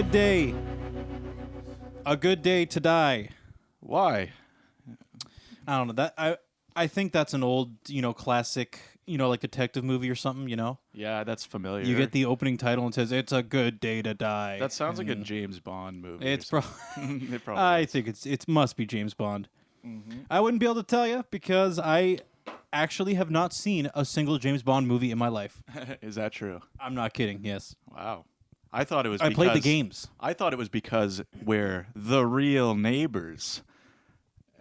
good day. A good day to die. Why? I don't know. I think that's an old, classic, like detective movie or something, Yeah, that's familiar. You get the opening title and it says, "It's a good day to die." That sounds like a James Bond movie. It's probably. It probably I is. think it must be James Bond. Mm-hmm. I wouldn't be able to tell you because I actually have not seen a single James Bond movie in my life. Is that true? I'm not kidding. Yes. Wow. I thought it was. I played the games. I thought it was because we're the real neighbors.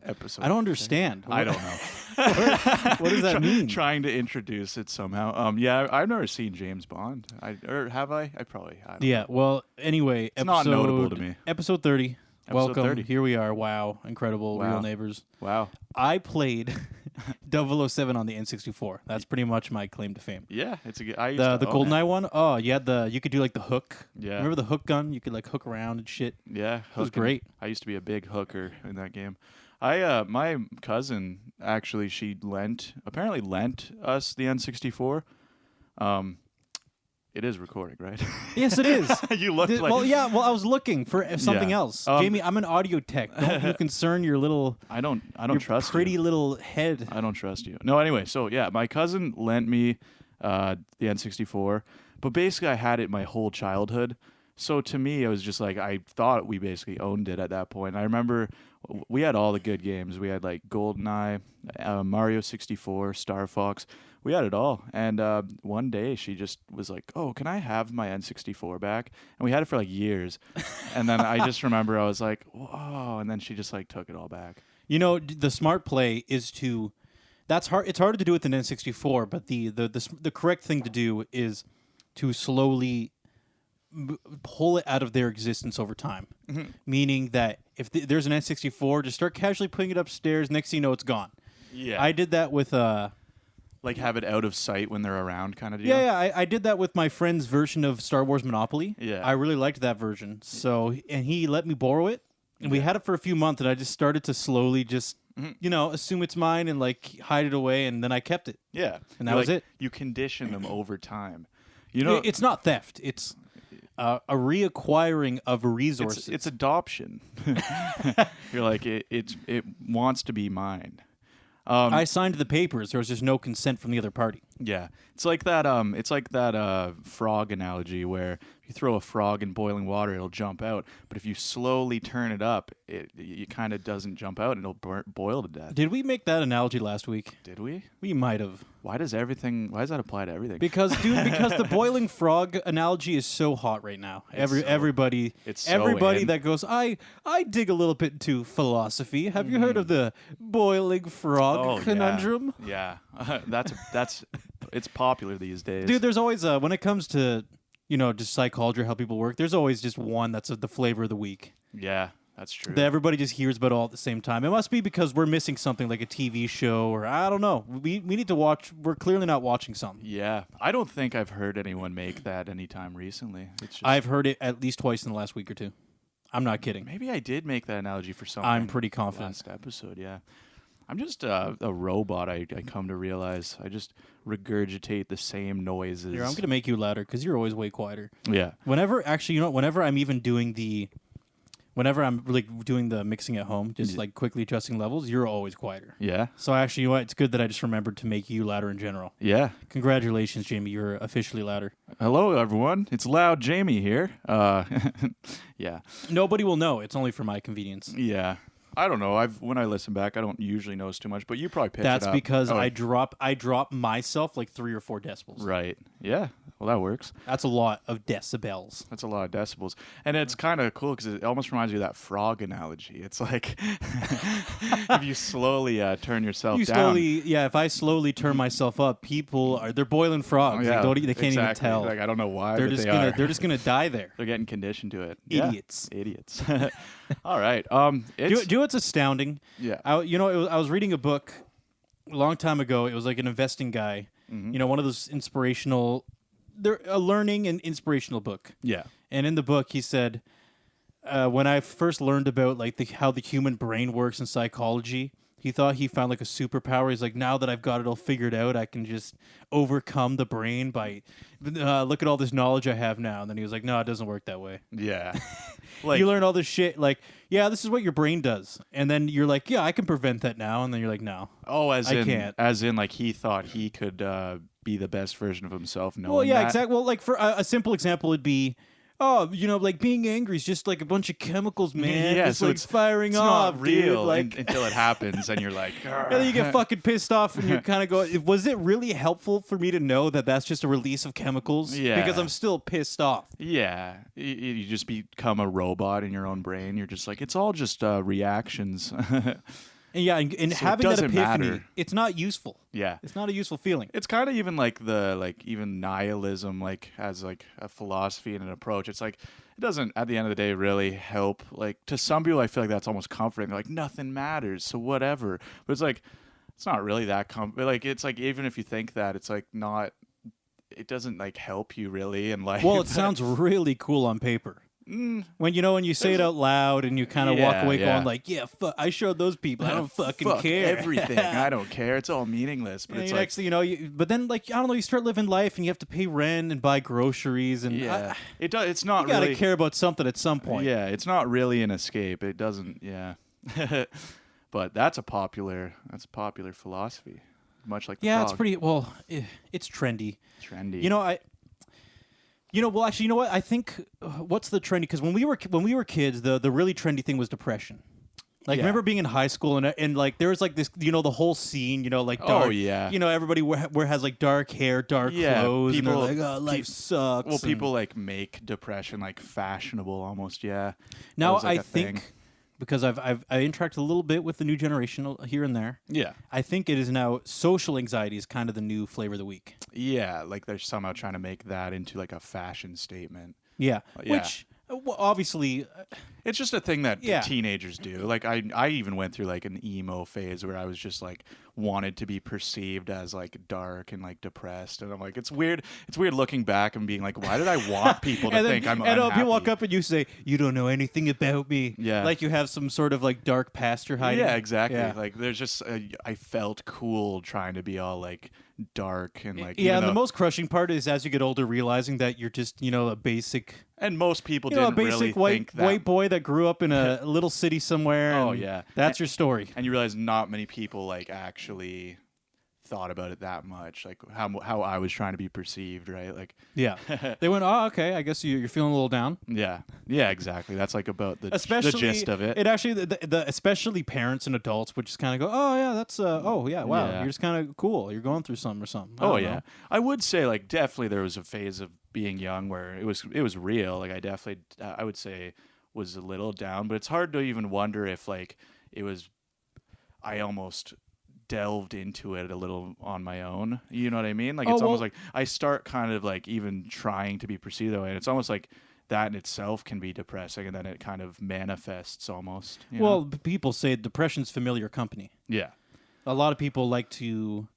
Episode. I don't understand. I don't know. What does that mean? Trying to introduce it somehow. Yeah, I've never seen James Bond. Or have I? I probably. I don't know. Well, anyway, It's not notable to me. Episode 30. Episode Welcome. 30. Here we are. Wow. Incredible. Wow. Real neighbors. Wow. I played 007 on the N64. That's pretty much my claim to fame. Yeah, it's a good. I used The to own GoldenEye it. one. Oh, you could do like the hook. Yeah. Remember the hook gun? You could like hook around and shit. Yeah, It was hooking. great. I used to be a big hooker in that game. My cousin actually, she apparently lent us the N64. It is recording, right? Yes, it is. You looked like. Well, yeah. Well, I was looking for something Yeah. else. Jamie, I'm an audio tech. Don't you concern your little, I don't your trust pretty you. little head. I don't trust you. No, anyway, so yeah, my cousin lent me the N64, but basically I had it my whole childhood. So to me, it was just like I thought we basically owned it at that point. I remember we had all the good games. We had like GoldenEye, Mario 64, Star Fox. We had it all. And one day she just was like, "Oh, can I have my N64 back?" And we had it for like years. And then I just remember I was like, "Whoa!" And then she just like took it all back. The smart play is to. That's hard. It's harder to do with an N64, but the correct thing to do is to slowly pull it out of their existence over time. Mm-hmm. Meaning that if there's an N64, just start casually putting it upstairs. Next thing you know, it's gone. Yeah. I did that with Like have it out of sight when they're around, kind of deal. Yeah, I did that with my friend's version of Star Wars Monopoly. Yeah. I really liked that version. So, and he let me borrow it, and we had it for a few months, and I just started to slowly just, assume it's mine and like hide it away, and then I kept it. Yeah, And that was it. You condition them over time. You know, It's not theft. It's a reacquiring of resources. it's adoption. You're like it wants to be mine. I signed the papers. There was just no consent from the other party. Yeah, it's like that. Frog analogy where if you throw a frog in boiling water, it'll jump out. But if you slowly turn it up, it kind of doesn't jump out and it'll boil to death. Did we make that analogy last week? Did we? We might have. Why does that apply to everything? Because the boiling frog analogy is so hot right now. Everybody that goes, I dig a little bit into philosophy. Have you heard of the boiling frog conundrum? Yeah, that's it's popular these days. Dude, there's always when it comes to just psychology or how people work, there's always just one that's the flavor of the week. Yeah, that's true. That everybody just hears about all at the same time. It must be because we're missing something like a TV show or I don't know. We need to watch. We're clearly not watching something. Yeah, I don't think I've heard anyone make that anytime recently. It's just, I've heard it at least twice in the last week or two. I'm not kidding. Maybe I did make that analogy for something. I'm pretty confident. Last episode, yeah. I'm just a robot. I come to realize I just regurgitate the same noises. Here, I'm gonna make you louder because you're always way quieter. Yeah. Whenever I'm even doing whenever I'm like doing the mixing at home, just like quickly adjusting levels, you're always quieter. Yeah. So actually, it's good that I just remembered to make you louder in general. Yeah. Congratulations, Jamie. You're officially louder. Hello, everyone. It's Loud Jamie here. Yeah. Nobody will know. It's only for my convenience. Yeah. I don't know. When I listen back, I don't usually notice too much, but you probably pick it up. That's because I drop myself like 3 or 4 decibels. Right. Yeah. Well, that works. That's a lot of decibels. That's a lot of decibels. And it's kind of cool because it almost reminds me of that frog analogy. It's like if you slowly turn yourself down. If I slowly turn myself up, they're boiling frogs. Yeah, they can't even tell. Like, I don't know why, They're but just they are. They're just gonna die there. They're getting conditioned to it. Idiots. Yeah. Idiots. All right. Do you know what's astounding? Yeah. I was reading a book a long time ago. It was like an investing guy. Mm-hmm. One of those inspirational, a learning and inspirational book. Yeah. And in the book, he said, when I first learned about like how the human brain works in psychology, He thought he found like a superpower. He's like, now that I've got it all figured out, I can just overcome the brain by look at all this knowledge I have now. And then he was like, no, it doesn't work that way. Yeah. You learn all this shit like, yeah, this is what your brain does. And then you're like, yeah, I can prevent that now. And then you're like, no. Oh, I can't. As in like he thought he could be the best version of himself. Well, yeah, exactly. Well, like for a simple example would be, oh, like being angry is just like a bunch of chemicals, man. Yeah, just so like firing off, not real, dude. Like until it happens, and you're like, and then you get fucking pissed off, and you're kind of going, was it really helpful for me to know that that's just a release of chemicals? Yeah. Because I'm still pissed off. Yeah, you just become a robot in your own brain. You're just like, it's all just reactions. And yeah, and So having that doesn't epiphany, matter. it's not useful. Yeah. It's not a useful feeling. It's kind of even like even nihilism, like as like a philosophy and an approach. It's like it doesn't at the end of the day really help. Like to some people, I feel like that's almost comforting. They're like nothing matters, so whatever. But it's like it's not really that like it's like even if you think that, it's like not. It doesn't like help you really in life. Well, it sounds really cool on paper. When you say it out loud and you kind of walk away going like, yeah, I showed those people. I don't fucking care. Everything. I don't care. It's all meaningless. But it's like, next thing you know, but then like I don't know, you start living life and you have to pay rent and buy groceries and it does. It's not you gotta really care about something at some point. Yeah, it's not really an escape. It doesn't. Yeah, but that's a popular philosophy. Much like the yeah, frog. it's pretty well. It's trendy. Trendy. Well, actually, you know what? I think what's the trendy? Because when we were kids, the really trendy thing was depression. Like, remember being in high school and like there was like this, the whole scene, like dark. Oh yeah. Everybody has like dark hair, dark clothes, people, and they're like, oh, life sucks. Well, people like make depression like fashionable almost. Yeah. Now like I thing. think because I interacted a little bit with the new generation here and there. Yeah. I think it is now social anxiety is kind of the new flavor of the week. Yeah, like they're somehow trying to make that into like a fashion statement. Yeah. Yeah. Which obviously it's just a thing that teenagers do. Like I even went through like an emo phase where I was just like wanted to be perceived as like dark and like depressed, and I'm like, it's weird looking back and being like, why did I want people to think I'm unhappy? And people walk up and you say, you don't know anything about me. Yeah. Like you have some sort of like dark past you're hiding. Yeah, exactly. Yeah. Like there's just I felt cool trying to be all like dark and like and the most crushing part is as you get older realizing that you're just a basic and most people a didn't basic really white think that. white boy that grew up in a little city somewhere. Oh and yeah, that's your story. And you realize not many people like actually thought about it that much, like how I was trying to be perceived, right? Like yeah, they went, oh okay, I guess you're feeling a little down. Yeah, exactly. That's like about the gist of it. It actually the especially parents and adults would just kind of go, oh yeah, that's oh yeah, wow, Yeah. you're just kind of cool. You're going through something or something. I Oh don't yeah, know. I would say like definitely there was a phase of being young where it was real. Like I definitely I would say was a little down, but it's hard to even wonder if like it was. I almost delved into it a little on my own. You know what I mean? Like it's almost like I start kind of like even trying to be perceived that way, and it's almost like that in itself can be depressing, and then it kind of manifests almost. You know? People say depression's familiar company. Yeah. A lot of people like to.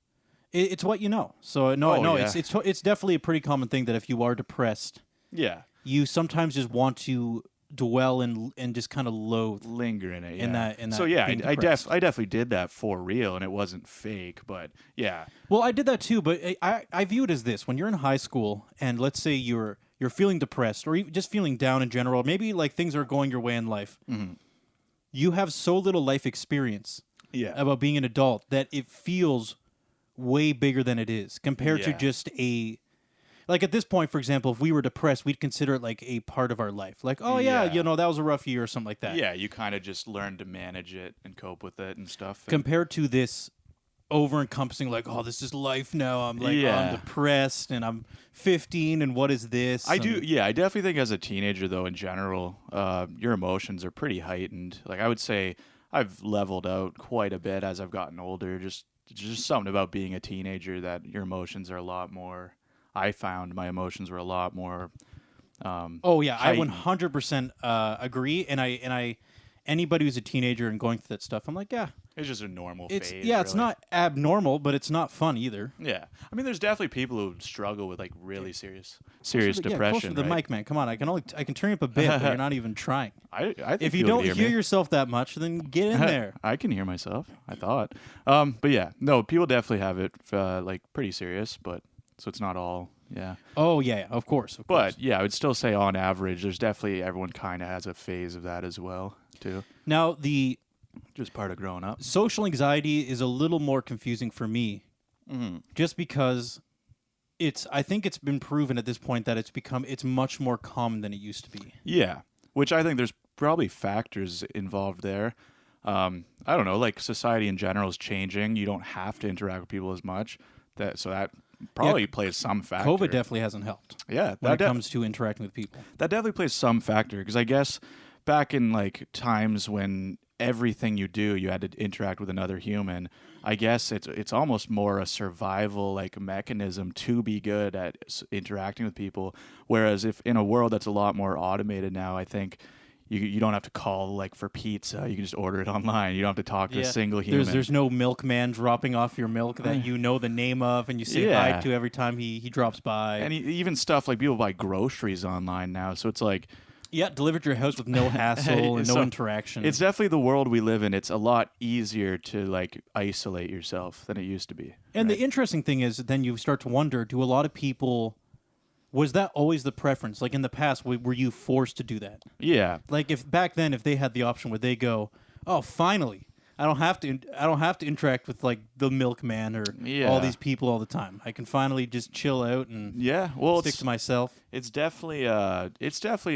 It's what you know. So no, yeah. it's definitely a pretty common thing that if you are depressed, Yeah. you sometimes just want to dwell and just kind of loathe, linger in it. Yeah. in that. So yeah, being I depressed. definitely did that for real, and it wasn't fake. But yeah. Well, I did that too, but I view it as this: when you're in high school, and let's say you're feeling depressed, or even just feeling down in general, maybe like things are going your way in life. Mm-hmm. You have so little life experience. Yeah. About being an adult that it feels way bigger than it is compared to Yeah. just like at this point, for example, if we were depressed, we'd consider it like a part of our life. Like, oh yeah, Yeah. that was a rough year or something like that. Yeah, you kind of just learn to manage it and cope with it and stuff. Compared to this over-encompassing, like, oh, this is life now. I'm like, I'm depressed and I'm 15 and what is this? I definitely think as a teenager, though, in general, your emotions are pretty heightened. Like, I would say I've leveled out quite a bit as I've gotten older. Just something about being a teenager that your emotions are a lot more. I found my emotions were a lot more. I 100% agree. And I anybody who's a teenager and going through that stuff, I'm like, yeah, It's just a normal phase. Yeah, it's really. not abnormal, but it's not fun either. Yeah, I mean, there's definitely people who struggle with like really serious Yeah, depression. closer to the right? mic, man. Come on, I can turn you up a bit, but you're not even trying. I think If you people don't hear hear me. yourself that much, then get in there. I can hear myself. I thought, but yeah, no, people definitely have it like pretty serious, but so it's not all. Yeah. Oh yeah, of course. But yeah, I would still say on average, there's definitely everyone kind of has a phase of that as well too. Now the Just part of growing up. social anxiety is a little more confusing for me, just because I think it's been proven at this point that it's much more common than it used to be. Yeah, which I think there's probably factors involved there. I don't know, like society in general is changing. You don't have to interact with people as much. So that probably plays some factor. COVID definitely hasn't helped. Yeah, when it comes to interacting with people. That definitely plays some factor because I guess back in like times when everything you do you had to interact with another human, I guess it's almost more a survival like mechanism to be good at interacting with people, whereas if in a world that's a lot more automated now, I think you don't have to call like for pizza. You can just order it online. You don't have to talk to a single human. There's no milkman dropping off your milk that you know the name of and you say hi to every time he drops by. And even stuff like people buy groceries online now, so it's like delivered to your house with no hassle and no interaction. It's definitely the world we live in. It's a lot easier to like isolate yourself than it used to be. And the interesting thing is then you start to wonder, do a lot of people, was that always the preference? Like in the past, were you forced to do that? Yeah. Like if back then, if they had the option, would they go, "Oh, finally, I don't have to interact with like the milkman or all these people all the time. I can finally just chill out and stick to myself." It's definitely a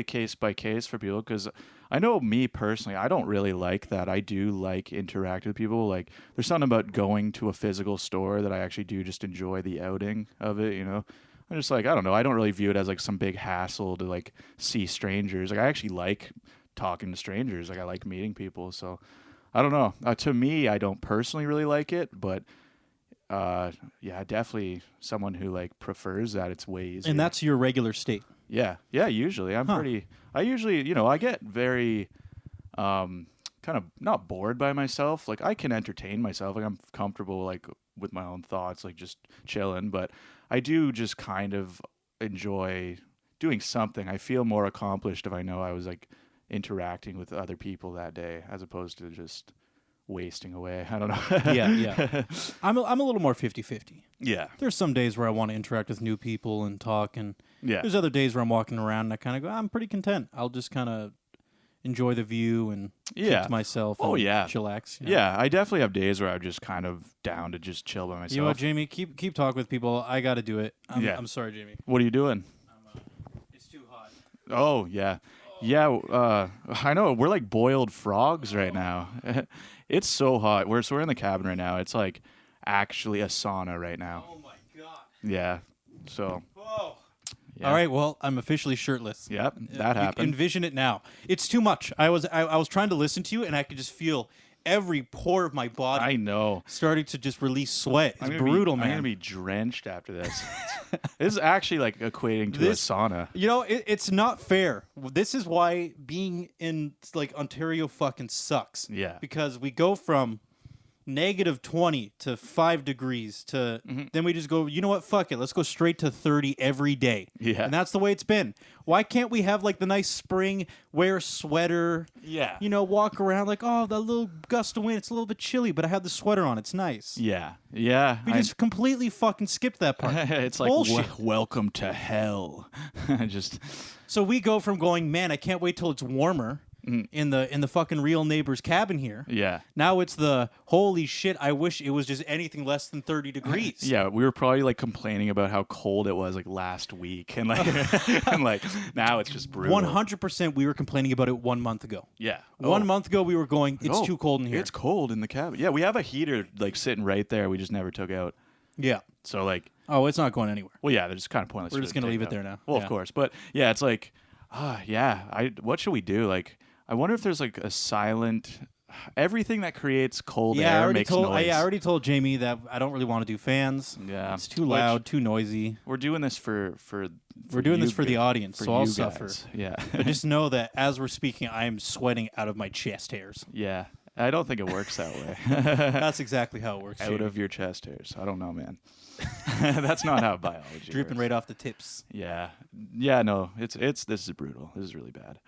case by case for people because I know me personally, I don't really like that. I do like interacting with people. Like there's something about going to a physical store that I actually do just enjoy the outing of it. You know. I'm just like, I don't know. I don't really view it as like some big hassle to like see strangers. Like I actually like talking to strangers. Like I like meeting people. So I don't know. To me, I don't personally really like it, but definitely someone who like prefers that. It's way easier. And that's your regular state. Yeah. Usually, I usually, I get very, kind of not bored by myself. Like I can entertain myself. Like I'm comfortable like with my own thoughts, like just chilling. But I do just kind of enjoy doing something. I feel more accomplished if I know I was like interacting with other people that day as opposed to just wasting away. I don't know. Yeah. I'm a little more 50-50. Yeah. There's some days where I want to interact with new people and talk, and there's other days where I'm walking around and I kind of go, I'm pretty content. I'll just kind of enjoy the view and keep to myself and chillax. You know? Yeah, I definitely have days where I'm just kind of down to just chill by myself. You know what, Jamie? Keep talking with people. I got to do it. I'm sorry, Jamie. What are you doing? It's too hot. Oh, yeah. Yeah, I know. We're like boiled frogs right now. It's so hot. We're in the cabin right now. It's like actually a sauna right now. Oh, my God. Yeah, so... Whoa. Yeah. All right, well, I'm officially shirtless. Yep, that happened. Envision it now. It's too much. I was trying to listen to you, and I could just feel every pore of my body. I know. Starting to just release sweat. It's brutal, man. I'm gonna be drenched after this. This is actually like equating to a sauna. You know, it's not fair. This is why being in like Ontario fucking sucks. Yeah. Because we go from -20 to 5 degrees to then we just go, you know what, fuck it, let's go straight to 30 every day. Yeah. And that's the way it's been. Why can't we have like the nice spring, wear a sweater, walk around like, oh, the little gust of wind, it's a little bit chilly, but I have the sweater on, it's nice. Yeah. We just completely fucking skipped that part. It's like welcome to hell. So we go from going, man, I can't wait till it's warmer in the fucking real Neighbours cabin here. Yeah. Now it's the holy shit, I wish it was just anything less than 30 degrees. Yeah, we were probably like complaining about how cold it was like last week and like and like now it's just brutal. 100% we were complaining about it 1 month ago. Yeah. 1 month ago we were going, it's too cold in here. It's cold in the cabin. Yeah, we have a heater like sitting right there we just never took out. Yeah. So like it's not going anywhere. Well, yeah, they're just kind of pointless. We're just going to leave it there now. Well, of course. But yeah, it's like what should we do? Like I wonder if there's like a silent everything that creates cold air makes noise. I already told Jamie that I don't really want to do fans. Yeah. It's too loud, too noisy. We're doing this for the audience, so I'll suffer. Yeah. But just know that as we're speaking, I am sweating out of my chest hairs. Yeah. I don't think it works that way. That's exactly how it works. Out of your chest hairs. I don't know, man. That's not how biology Dripping works. right off the tips. Yeah. No, this is brutal. This is really bad.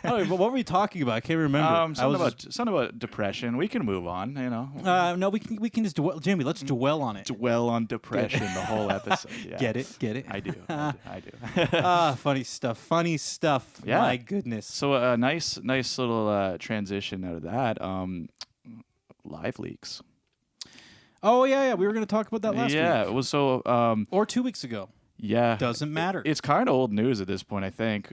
Oh, but what were we talking about? I can't remember. Something about depression. We can move on, you know. No, we can just dwell. Jamie, let's dwell on it. Dwell on depression the whole episode. Yeah. Get it? I do. I do. Funny stuff. Yeah. My goodness. So a nice little transition out of that. Live leaks. Oh yeah. We were going to talk about that last week. Yeah, it was so. Or 2 weeks ago. Yeah. Doesn't matter. It's kind of old news at this point, I think.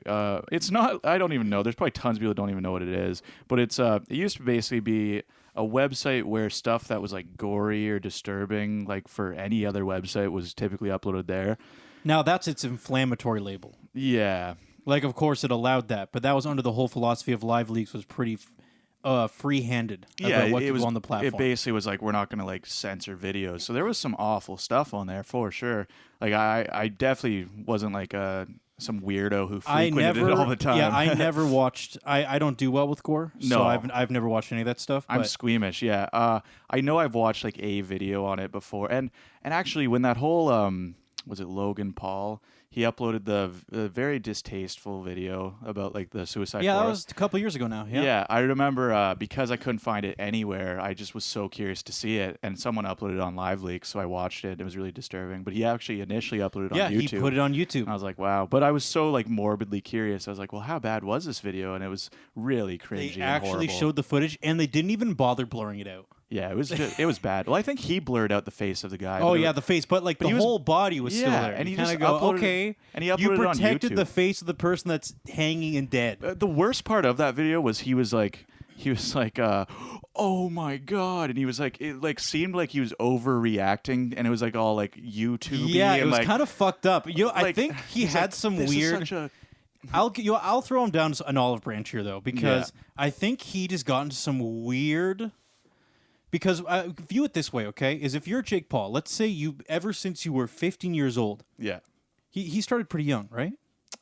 It's not, I don't even know. There's probably tons of people that don't even know what it is. But it used to basically be a website where stuff that was like gory or disturbing, like for any other website, was typically uploaded there. Now that's its inflammatory label. Yeah. Like, of course, it allowed that. But that was under the whole philosophy of live leaks was pretty free-handed about what could go on the platform. It basically was like, we're not going to like censor videos. So there was some awful stuff on there for sure. Like I definitely wasn't like some weirdo who frequented it all the time. Yeah, I never watched. I don't do well with gore. No. So I've never watched any of that stuff. I'm squeamish. Yeah. I know I've watched like a video on it before, and actually when that whole was it Logan Paul? He uploaded the very distasteful video about like the suicide Yeah, forest. that was a couple years ago now. Yeah, I remember because I couldn't find it anywhere. I just was so curious to see it, and someone uploaded it on Live Leaks, so I watched it. It was really disturbing. But he actually initially uploaded it on YouTube. Yeah, he put it on YouTube. And I was like, wow. But I was so like morbidly curious. I was like, well, how bad was this video? And it was really cringy. They and actually horrible. showed the footage, and they didn't even bother blurring it out. Yeah, it was bad. Well, I think he blurred out the face of the guy. Oh yeah, the face, but like the whole body was still there. And he kind just of go, uploaded, okay, and he uploaded you it on protected YouTube. the face of the person that's hanging and dead. The worst part of that video was he was like, oh my god, and he was like, it like seemed like he was overreacting, and it was like all like YouTube. Yeah, it and was like, kind of fucked up. I like, think he he's had like, some this is weird. such a- I'll throw him down an olive branch here though, because I think he just got into some weird. Because view it this way, okay? Is if you're Jake Paul, let's say ever since you were 15 years old. Yeah. He started pretty young, right?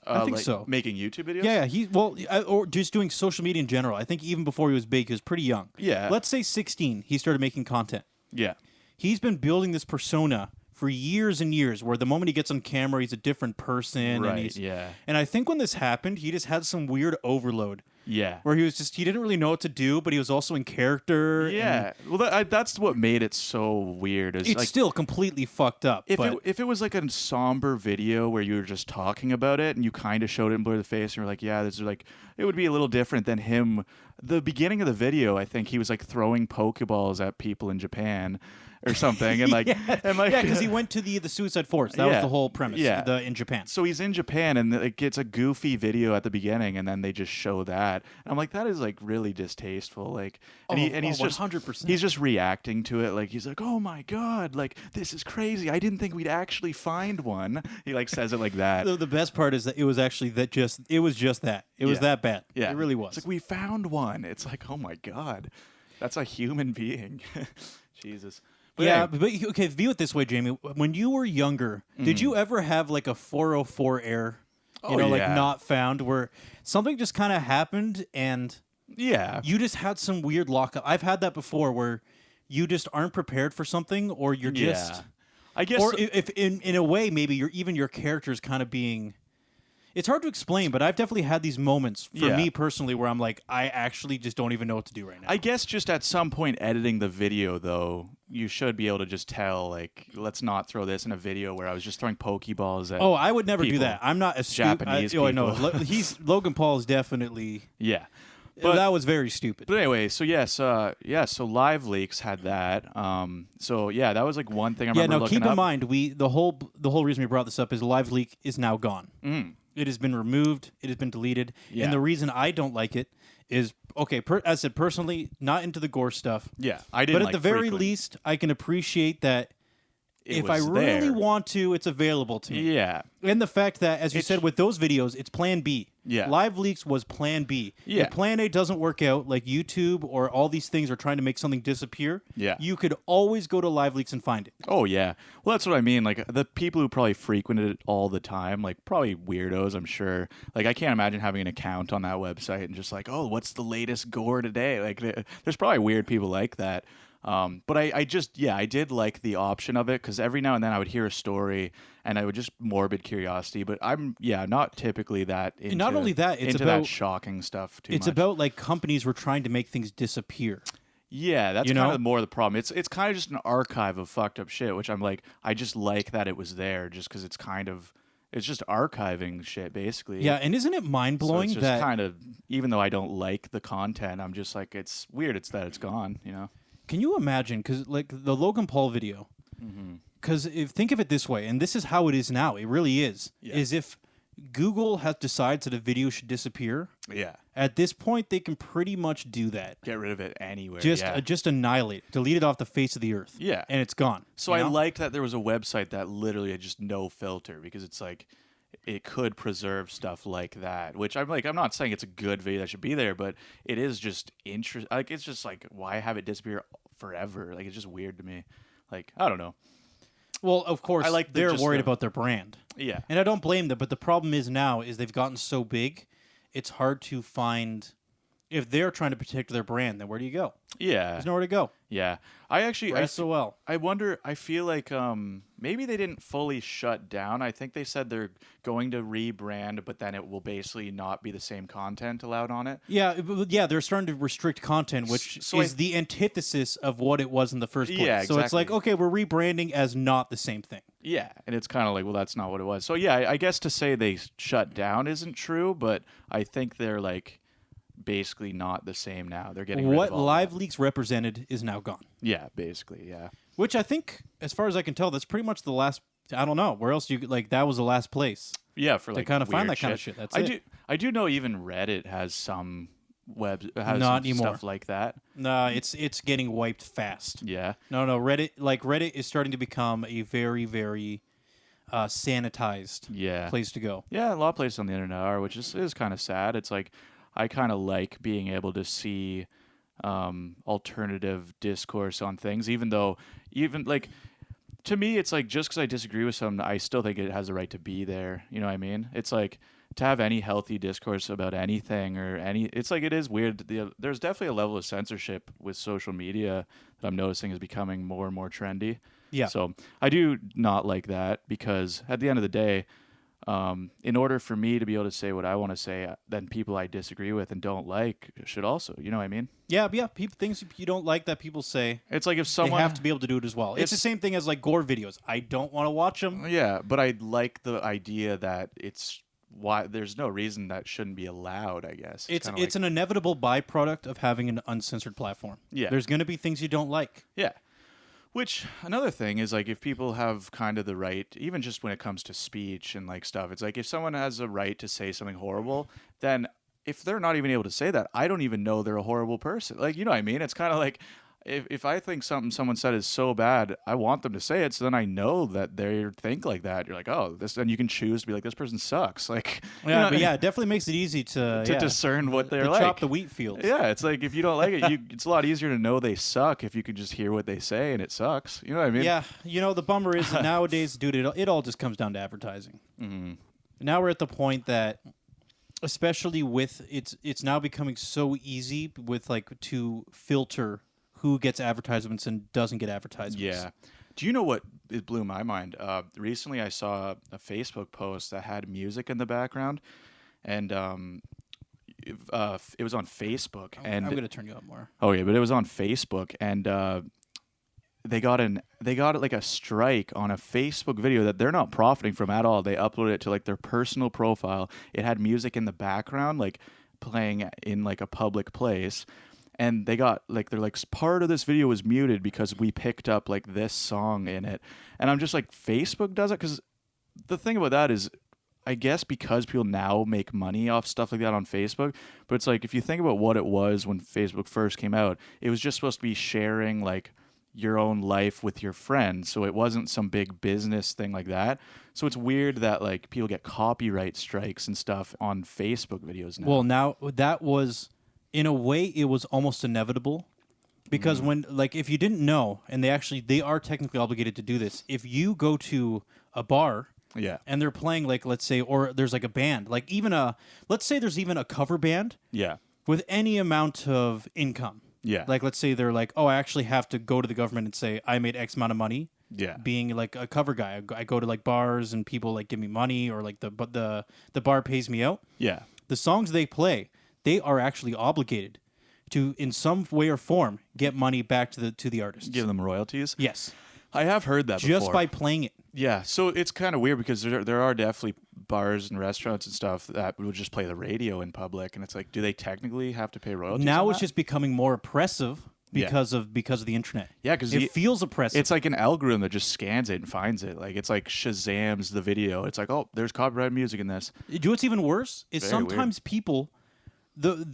I think like so. Making YouTube videos? Yeah, or just doing social media in general. I think even before he was big, he was pretty young. Yeah. Let's say 16, he started making content. Yeah. He's been building this persona for years and years, where the moment he gets on camera, he's a different person. Right, and And I think when this happened, he just had some weird overload. Yeah. Where he didn't really know what to do, but he was also in character. Yeah. Well, that's what made it so weird. It's like, still completely fucked up. If it was like a somber video where you were just talking about it and you kind of showed it and blurred the face and you're like, yeah, this is like, it would be a little different than him. The beginning of the video, I think he was like throwing Pokeballs at people in Japan or something, and like, because he went to the suicide forest. That was the whole premise. Yeah. In Japan. So he's in Japan, and it gets a goofy video at the beginning, and then they just show that. And I'm like, that is like really distasteful. Like, and he's just 100%. He's just reacting to it. Like he's like, oh my god, like this is crazy. I didn't think we'd actually find one. He like says it like that. The best part is that it was actually it was just that. It was that bad. Yeah, it really was. It's like we found one. It's like, oh my god, that's a human being. Jesus. But okay, view it this way, Jamie. When you were younger, did you ever have like a 404 error? Like not found, where something just kind of happened and you just had some weird lockup. I've had that before, where you just aren't prepared for something, or you're just, I guess, or if in a way maybe your character is kind of being. It's hard to explain, but I've definitely had these moments for me personally where I'm like, I actually just don't even know what to do right now. I guess just at some point editing the video, though, you should be able to just tell, like, let's not throw this in a video where I was just throwing Pokeballs at I would never people. do that. I'm not a Japanese people. I know. Logan Paul is definitely... Yeah. But that was very stupid. But anyway, so so Live Leaks had that. That was like one thing I remember looking up. Keep in mind, the whole reason we brought this up is Live Leak is now gone. It has been removed. It has been deleted. Yeah. And the reason I don't like it is, as I said, personally, not into the gore stuff. Yeah, I didn't. But at the very least, I can appreciate that if I really want to, it's available to me. Yeah. And the fact that, as you said, with those videos, it's plan B. Yeah. Live leaks was plan B. Yeah. If plan A doesn't work out, like YouTube or all these things are trying to make something disappear, you could always go to live leaks and find it. Oh, yeah. Well, that's what I mean. Like, the people who probably frequented it all the time, like, probably weirdos, I'm sure. Like, I can't imagine having an account on that website and just like, oh, what's the latest gore today? Like, there's probably weird people like that. But I did like the option of it because every now and then I would hear a story and I would just morbid curiosity. But I'm not typically that into, not only that, it's into about that shocking stuff too It's much. about like companies were trying to make things disappear. Yeah, that's kind of more the problem. It's kind of just an archive of fucked up shit, which I'm like, I just like that it was there just because it's just archiving shit basically. Yeah, and isn't it mind blowing so it's just kind of, even though I don't like the content, I'm just like, it's weird. It's that it's gone. Can you imagine? Because like the Logan Paul video, because think of it this way, and this is how it is now. It really is. Is if Google has decided that a video should disappear. Yeah. At this point, they can pretty much do that. Get rid of it anywhere. Just annihilate it, delete it off the face of the earth. Yeah. And it's gone. So I liked that there was a website that literally had just no filter because it's like it could preserve stuff like that, which I'm not saying it's a good video that should be there, but it is just interesting. Like, it's just like, why have it disappear forever? Like, it's just weird to me. Like, I don't know. Well, of course, they're worried about their brand. Yeah. And I don't blame them, but the problem is now is they've gotten so big, it's hard to find. If they're trying to protect their brand, then where do you go? Yeah. There's nowhere to go. Yeah. SOL. I wonder, I feel like maybe they didn't fully shut down. I think they said they're going to rebrand, but then it will basically not be the same content allowed on it. Yeah, they're starting to restrict content, which is the antithesis of what it was in the first place. Yeah, exactly. So it's like, okay, we're rebranding as not the same thing. Yeah, and it's kind of like, well, that's not what it was. So yeah, I guess to say they shut down isn't true, but I think they're like basically not the same now. They're getting rid what of all Live that. Leaks represented is now gone. Yeah, basically, yeah. Which I think, as far as I can tell, that's pretty much the last. I don't know where else that was the last place. Yeah, for like to kind of find weird that kind of shit. That's I do know even Reddit has some not some anymore. stuff like that. No, it's getting wiped fast. Yeah. No, Reddit is starting to become a very, very sanitized place to go. Yeah, a lot of places on the internet are, which is kind of sad. It's like I kind of like being able to see alternative discourse on things, even like to me, it's like just because I disagree with something, I still think it has the right to be there. You know what I mean? It's like to have any healthy discourse about anything it's like it is weird. There's definitely a level of censorship with social media that I'm noticing is becoming more and more trendy. Yeah. So I do not like that because at the end of the day, in order for me to be able to say what I want to say, then people I disagree with and don't like should also, you know what I mean? Yeah. Things you don't like that people say. It's like if someone they have to be able to do it as well. It's the same thing as like gore videos. I don't want to watch them. Yeah, but I like the idea that it's why there's no reason that shouldn't be allowed. I guess it's an inevitable byproduct of having an uncensored platform. Yeah, there's going to be things you don't like. Yeah. Which, another thing is, like, if people have kind of the right, even just when it comes to speech and, like, stuff, it's like if someone has a right to say something horrible, then if they're not even able to say that, I don't even know they're a horrible person. Like, you know what I mean? It's kind of like, if I think something someone said is so bad, I want them to say it, so then I know that they think like that. You're like, oh, this, and you can choose to be like, this person sucks. Like, yeah, but it definitely makes it easy to discern what they're like. Chop the wheat fields. Yeah, it's like if you don't like it, it's a lot easier to know they suck if you could just hear what they say and it sucks. You know what I mean? Yeah, the bummer is that nowadays, dude, it all just comes down to advertising. Mm-hmm. Now we're at the point that, especially with it's now becoming so easy with like to filter who gets advertisements and doesn't get advertisements. Yeah. Do you know what it blew my mind? Recently I saw a Facebook post that had music in the background, and it was on Facebook. And I'm going to turn you up more. Oh, yeah, but it was on Facebook, and they got like a strike on a Facebook video that they're not profiting from at all. They uploaded it to like their personal profile. It had music in the background, like playing in like a public place. And they got like, they're like, part of this video was muted because we picked up like this song in it. And I'm just like, Facebook does it? Because the thing about that is, I guess because people now make money off stuff like that on Facebook, but it's like, if you think about what it was when Facebook first came out, it was just supposed to be sharing like your own life with your friends. So it wasn't some big business thing like that. So it's weird that like people get copyright strikes and stuff on Facebook videos now. Well, now that was, in a way, it was almost inevitable. Because when, like, if you didn't know, and they are technically obligated to do this, if you go to a bar and they're playing, like, let's say, or there's like a band, like let's say there's even a cover band with any amount of income. Yeah. Like, let's say they're like, oh, I actually have to go to the government and say I made X amount of money. Yeah. Being like a cover guy. I go to like bars and people like give me money, or like the bar pays me out. Yeah. The songs they play, they are actually obligated to, in some way or form, get money back to the artists. Give them royalties? Yes. I have heard that before. Just by playing it. Yeah, so it's kind of weird because there are definitely bars and restaurants and stuff that would just play the radio in public, and it's like, do they technically have to pay royalties? Now it's that? just becoming more oppressive because of the internet. Yeah, because it feels oppressive. It's like an algorithm that just scans it and finds it. Like it's like Shazams the video. It's like, oh, there's copyrighted music in this. You know what's even worse is sometimes people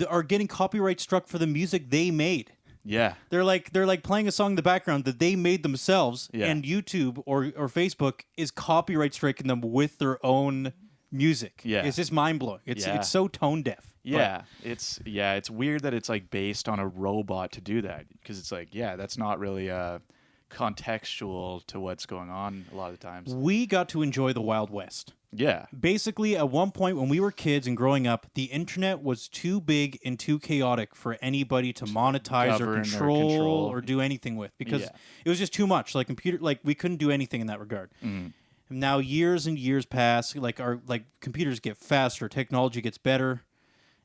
are getting copyright struck for the music they made. Yeah. They're like playing a song in the background that they made themselves, and YouTube or Facebook is copyright striking them with their own music. Yeah. It's just mind blowing. It's so tone deaf. Yeah. It's weird that it's like based on a robot to do that, because it's like, that's not really contextual to what's going on a lot of the times. We got to enjoy the Wild West. Yeah. Basically, at one point when we were kids and growing up, the internet was too big and too chaotic for anybody to monetize or control or do anything with, because it was just too much. Like we couldn't do anything in that regard. Mm. Now years and years pass, like computers get faster, technology gets better,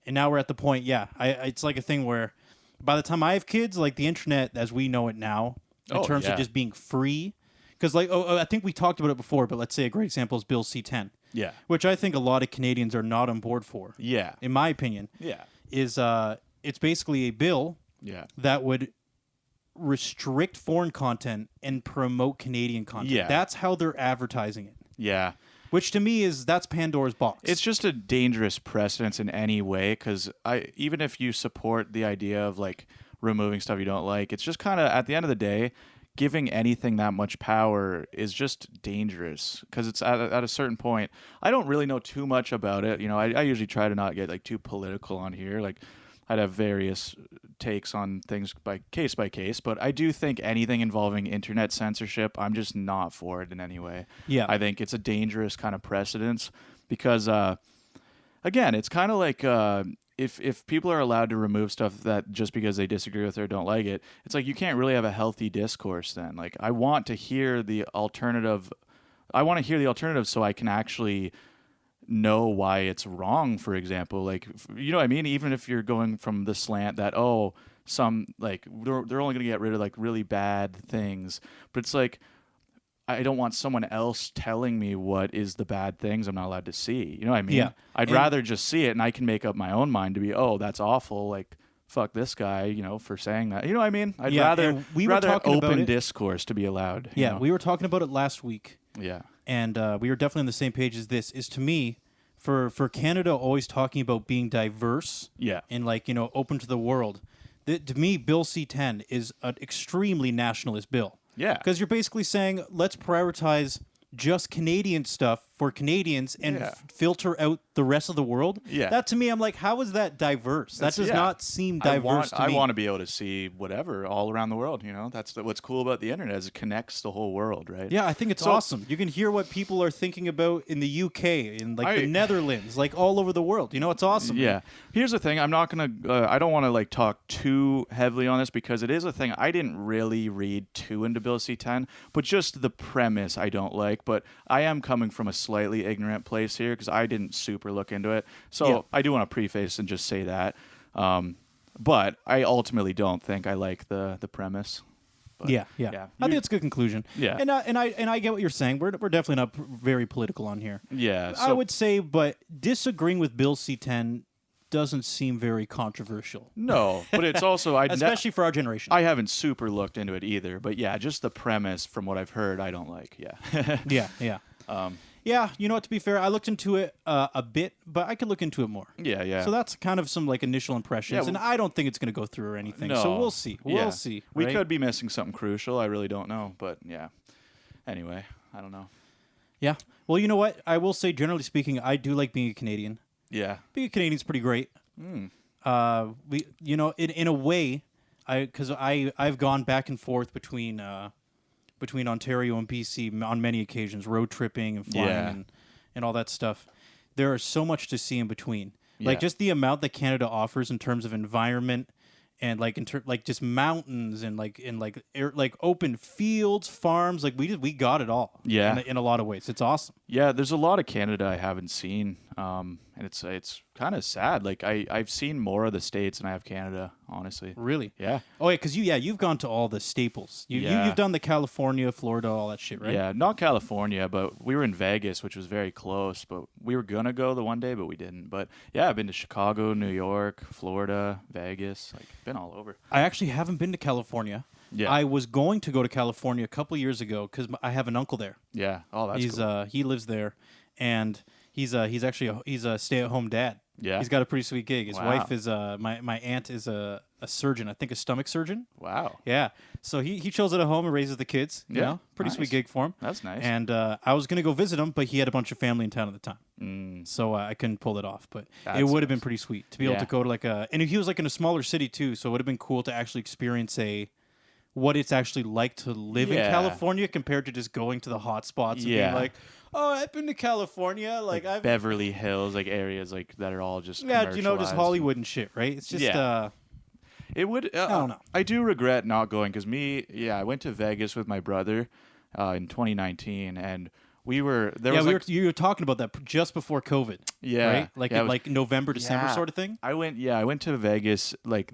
and now we're at the point. It's like a thing where by the time I have kids, like the internet as we know it now, in terms of just being free. Because, I think we talked about it before, but let's say a great example is Bill C-10. Yeah. Which I think a lot of Canadians are not on board for. Yeah. In my opinion. Yeah. Is it's basically a bill that would restrict foreign content and promote Canadian content. Yeah. That's how they're advertising it. Yeah. Which to me that's Pandora's box. It's just a dangerous precedence in any way, because even if you support the idea of like removing stuff you don't like, it's just kind of, at the end of the day, giving anything that much power is just dangerous, because it's at a certain point. I don't really know too much about it. You know, I usually try to not get like too political on here. Like I'd have various takes on things by case, but I do think anything involving internet censorship, I'm just not for it in any way. Yeah. I think it's a dangerous kind of precedence, because again, it's kind of like if people are allowed to remove stuff that just because they disagree with it or don't like it, it's like you can't really have a healthy discourse then. Like I want to hear the alternative. So I can actually know why it's wrong, for example. Like, you know what I mean? Even if you're going from the slant that, some like they're only going to get rid of like really bad things, but it's like, I don't want someone else telling me what is the bad things I'm not allowed to see. You know what I mean? Yeah. I'd rather just see it, and I can make up my own mind to be, that's awful. Like, fuck this guy, for saying that. You know what I mean? I'd rather open discourse to be allowed. Yeah, you know? we were talking about it last week. Yeah. And we were definitely on the same page as this. Is to me, for Canada always talking about being diverse and open to the world. To me, Bill C-10 is an extremely nationalist bill. Yeah. Because you're basically saying, let's prioritize just Canadian stuff for Canadians and filter out the rest of the world. Yeah. That to me, I'm like, how is that diverse? That does not seem diverse to me. I want to be able to see whatever all around the world, That's what's cool about the internet, is it connects the whole world, right? Yeah, I think it's awesome. You can hear what people are thinking about in the UK, in the Netherlands, like all over the world. It's awesome. Yeah. Here's the thing. I don't want to talk too heavily on this, because it is a thing. I didn't really read too into Bill C-10, but just the premise I don't like. But I am coming from a slightly ignorant place here, because I didn't super look into it. So I do want to preface and just say that. But I ultimately don't think I like the premise. But, yeah. I think it's a good conclusion. Yeah. And I get what you're saying. We're definitely not very political on here. Yeah. I would say, but disagreeing with Bill C-10 doesn't seem very controversial. No, but it's also especially for our generation. I haven't super looked into it either, but just the premise from what I've heard, I don't like. Yeah. Yeah. Yeah, you know what? To be fair, I looked into it a bit, but I could look into it more. Yeah. So that's kind of some like initial impressions, Yeah, and I don't think it's going to go through or anything. No. So we'll see. We'll see. We right? could be missing something crucial. I really don't know, but yeah. Anyway, I don't know. Yeah. Well, you know what? I will say, generally speaking, I do like being a Canadian. Yeah. Being a Canadian's pretty great. We, in a way, I've gone back and forth between Ontario and BC on many occasions, road tripping and flying and all that stuff. There is so much to see in between. Like just the amount that Canada offers in terms of environment and like just mountains and like open fields, farms. Like we got it all. Yeah. In a lot of ways, it's awesome. Yeah, there's a lot of Canada I haven't seen, and it's kind of sad. Like I've seen more of the States than I have Canada, honestly. Really? Yeah. Oh yeah, because you've gone to all the staples. You've done the California, Florida, all that shit, right? Yeah, not California, but we were in Vegas, which was very close. But we were gonna go the one day, but we didn't. But yeah, I've been to Chicago, New York, Florida, Vegas. Like been all over. I actually haven't been to California. Yeah. I was going to go to California a couple years ago because I have an uncle there. Yeah. Oh, that's cool. He lives there, and he's actually a stay-at-home dad. Yeah. He's got a pretty sweet gig. His Wow. wife is my aunt is a surgeon. I think a stomach surgeon. Wow. Yeah. So he chills at home and raises the kids. You know? Pretty sweet Nice. gig for him. That's nice. And I was gonna go visit him, but he had a bunch of family in town at the time, so I couldn't pull it off. But That's it would have been nice. pretty sweet to be able to go to and he was like in a smaller city too, so it would have been cool to actually experience what it's actually like to live in California compared to just going to the hot spots and being like, oh, I've been to California, like I've Beverly Hills, like areas like that are all just just Hollywood and shit, right? It's just It would. I don't know. I do regret not going because I went to Vegas with my brother in 2019, and we were there. You were talking about that just before COVID. Yeah, right. like November, December sort of thing. I went to Vegas like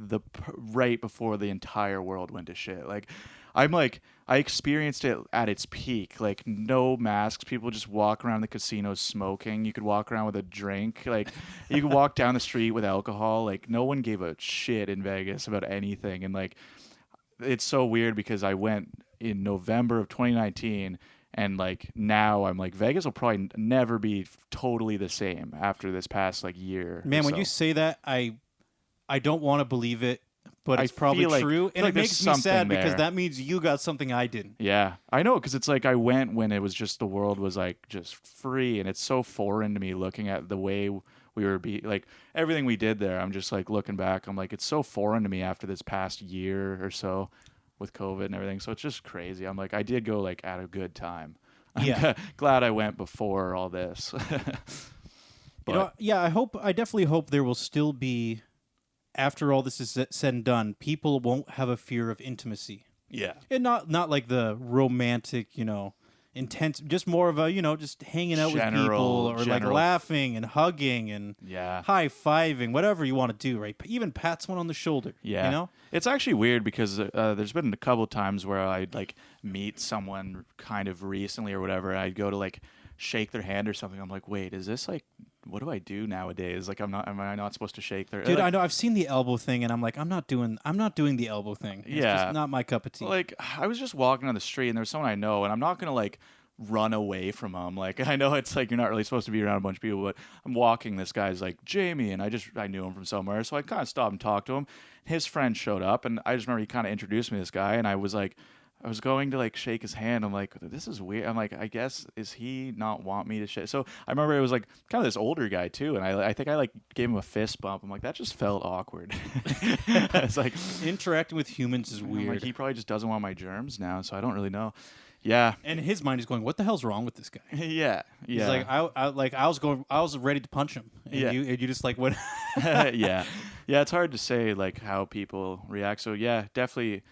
right before the entire world went to shit. Like, I experienced it at its peak. Like, no masks. People just walk around the casinos smoking. You could walk around with a drink. Like, you could walk down the street with alcohol. Like, no one gave a shit in Vegas about anything. And like, it's so weird because I went in November of 2019. And like now I'm like, Vegas will probably never be totally the same after this past like year. Man, when you say that, I don't want to believe it, but it's probably true. And it makes me sad because that means you got something I didn't. Yeah, I know, because it's like I went when it was just the world was like just free, and it's so foreign to me looking at the way we were like everything we did there. I'm just like looking back, I'm like, it's so foreign to me after this past year or so with COVID and everything. So it's just crazy. I'm like, I did go like at a good time. I'm glad I went before all this. But, I definitely hope there will still be, after all this is said and done, people won't have a fear of intimacy. Yeah. And not like the romantic, intense, just more of a, just hanging out with people or like laughing and hugging and high-fiving, whatever you want to do, right? Even pat someone on the shoulder, It's actually weird because there's been a couple times where I'd like meet someone kind of recently or whatever, and I'd go to like shake their hand or something. I'm like, wait, is this like, what do I do nowadays? Like, am I not supposed to shake their? Dude, like, I know. I've seen the elbow thing, and I'm like, I'm not doing the elbow thing. It's just not my cup of tea. Like, I was just walking on the street, and there was someone I know, and I'm not gonna like run away from them. Like, I know it's like you're not really supposed to be around a bunch of people, but I'm walking. This guy's like Jamie, and I knew him from somewhere, so I kind of stopped and talked to him. His friend showed up, and I just remember he kind of introduced me to this guy, and I was going to like shake his hand. I'm like, this is weird. I'm like, I guess, is he not want me to shake? So I remember it was like kind of this older guy too. And I think I like gave him a fist bump. I'm like, that just felt awkward. It's like interacting with humans is weird. Like, he probably just doesn't want my germs now. So I don't really know. Yeah. And in his mind is going, what the hell's wrong with this guy? Yeah. He's like, I was ready to punch him. And you just like, what? Yeah. Yeah. It's hard to say like how people react. So yeah, definitely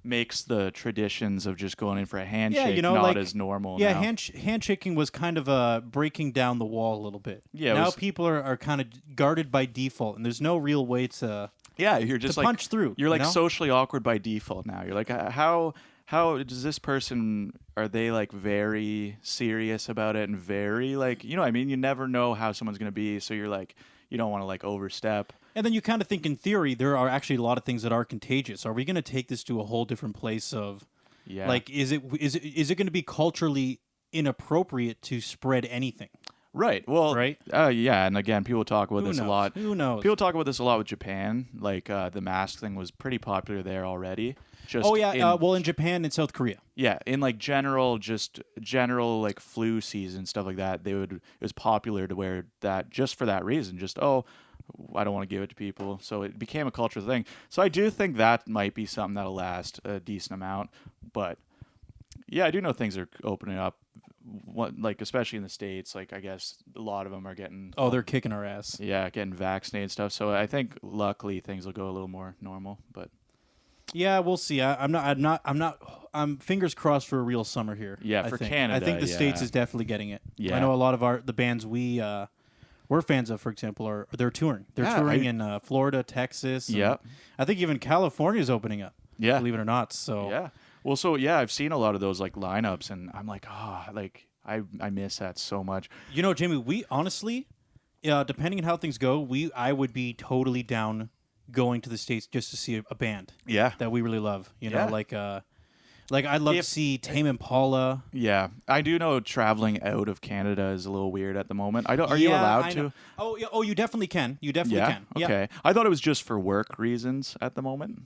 makes the traditions of just going in for a handshake not as normal now. Handshaking was kind of breaking down the wall a little bit. Yeah, now people are kind of guarded by default, and there's no real way to you're just like punch through. You're like socially awkward by default now. You're like, how does this person, are they like very serious about it and very like, what I mean? You never know how someone's going to be, so you're like, you don't want to like overstep. And then you kind of think, in theory, there are actually a lot of things that are contagious. Are we going to take this to a whole different place of, like, is it going to be culturally inappropriate to spread anything. Right. Well, right. Yeah. And again, people talk about this a lot. Who knows? People talk about this a lot with Japan. Like the mask thing was pretty popular there already. Just in Japan and South Korea. Yeah, in like general like flu season stuff like that, it was popular to wear that just for that reason. Just I don't want to give it to people, so it became a cultural thing. So I do think that might be something that'll last a decent amount. But yeah, I do know things are opening up. Like especially in the States, like I guess a lot of them are getting they're kicking our ass. Yeah, getting vaccinated and stuff. So I think luckily things will go a little more normal. But yeah, we'll see. I'm fingers crossed for a real summer here. Yeah, for Canada. I think the States is definitely getting it. Yeah. I know a lot of the bands we're fans of, for example, they're touring. They're touring in Florida, Texas. Yeah. I think even California is opening up. Yeah. Believe it or not. So yeah. Well, so yeah, I've seen a lot of those like lineups, and I'm like, I miss that so much. You know, Jamie, we honestly, depending on how things go, I would be totally down going to the States just to see a band. Yeah. That we really love. You know, like I'd love to see Tame Impala. Yeah, I do know traveling out of Canada is a little weird at the moment. Are you allowed to? Oh, yeah. Oh, you definitely can. You definitely can. Okay. Yeah. I thought it was just for work reasons at the moment.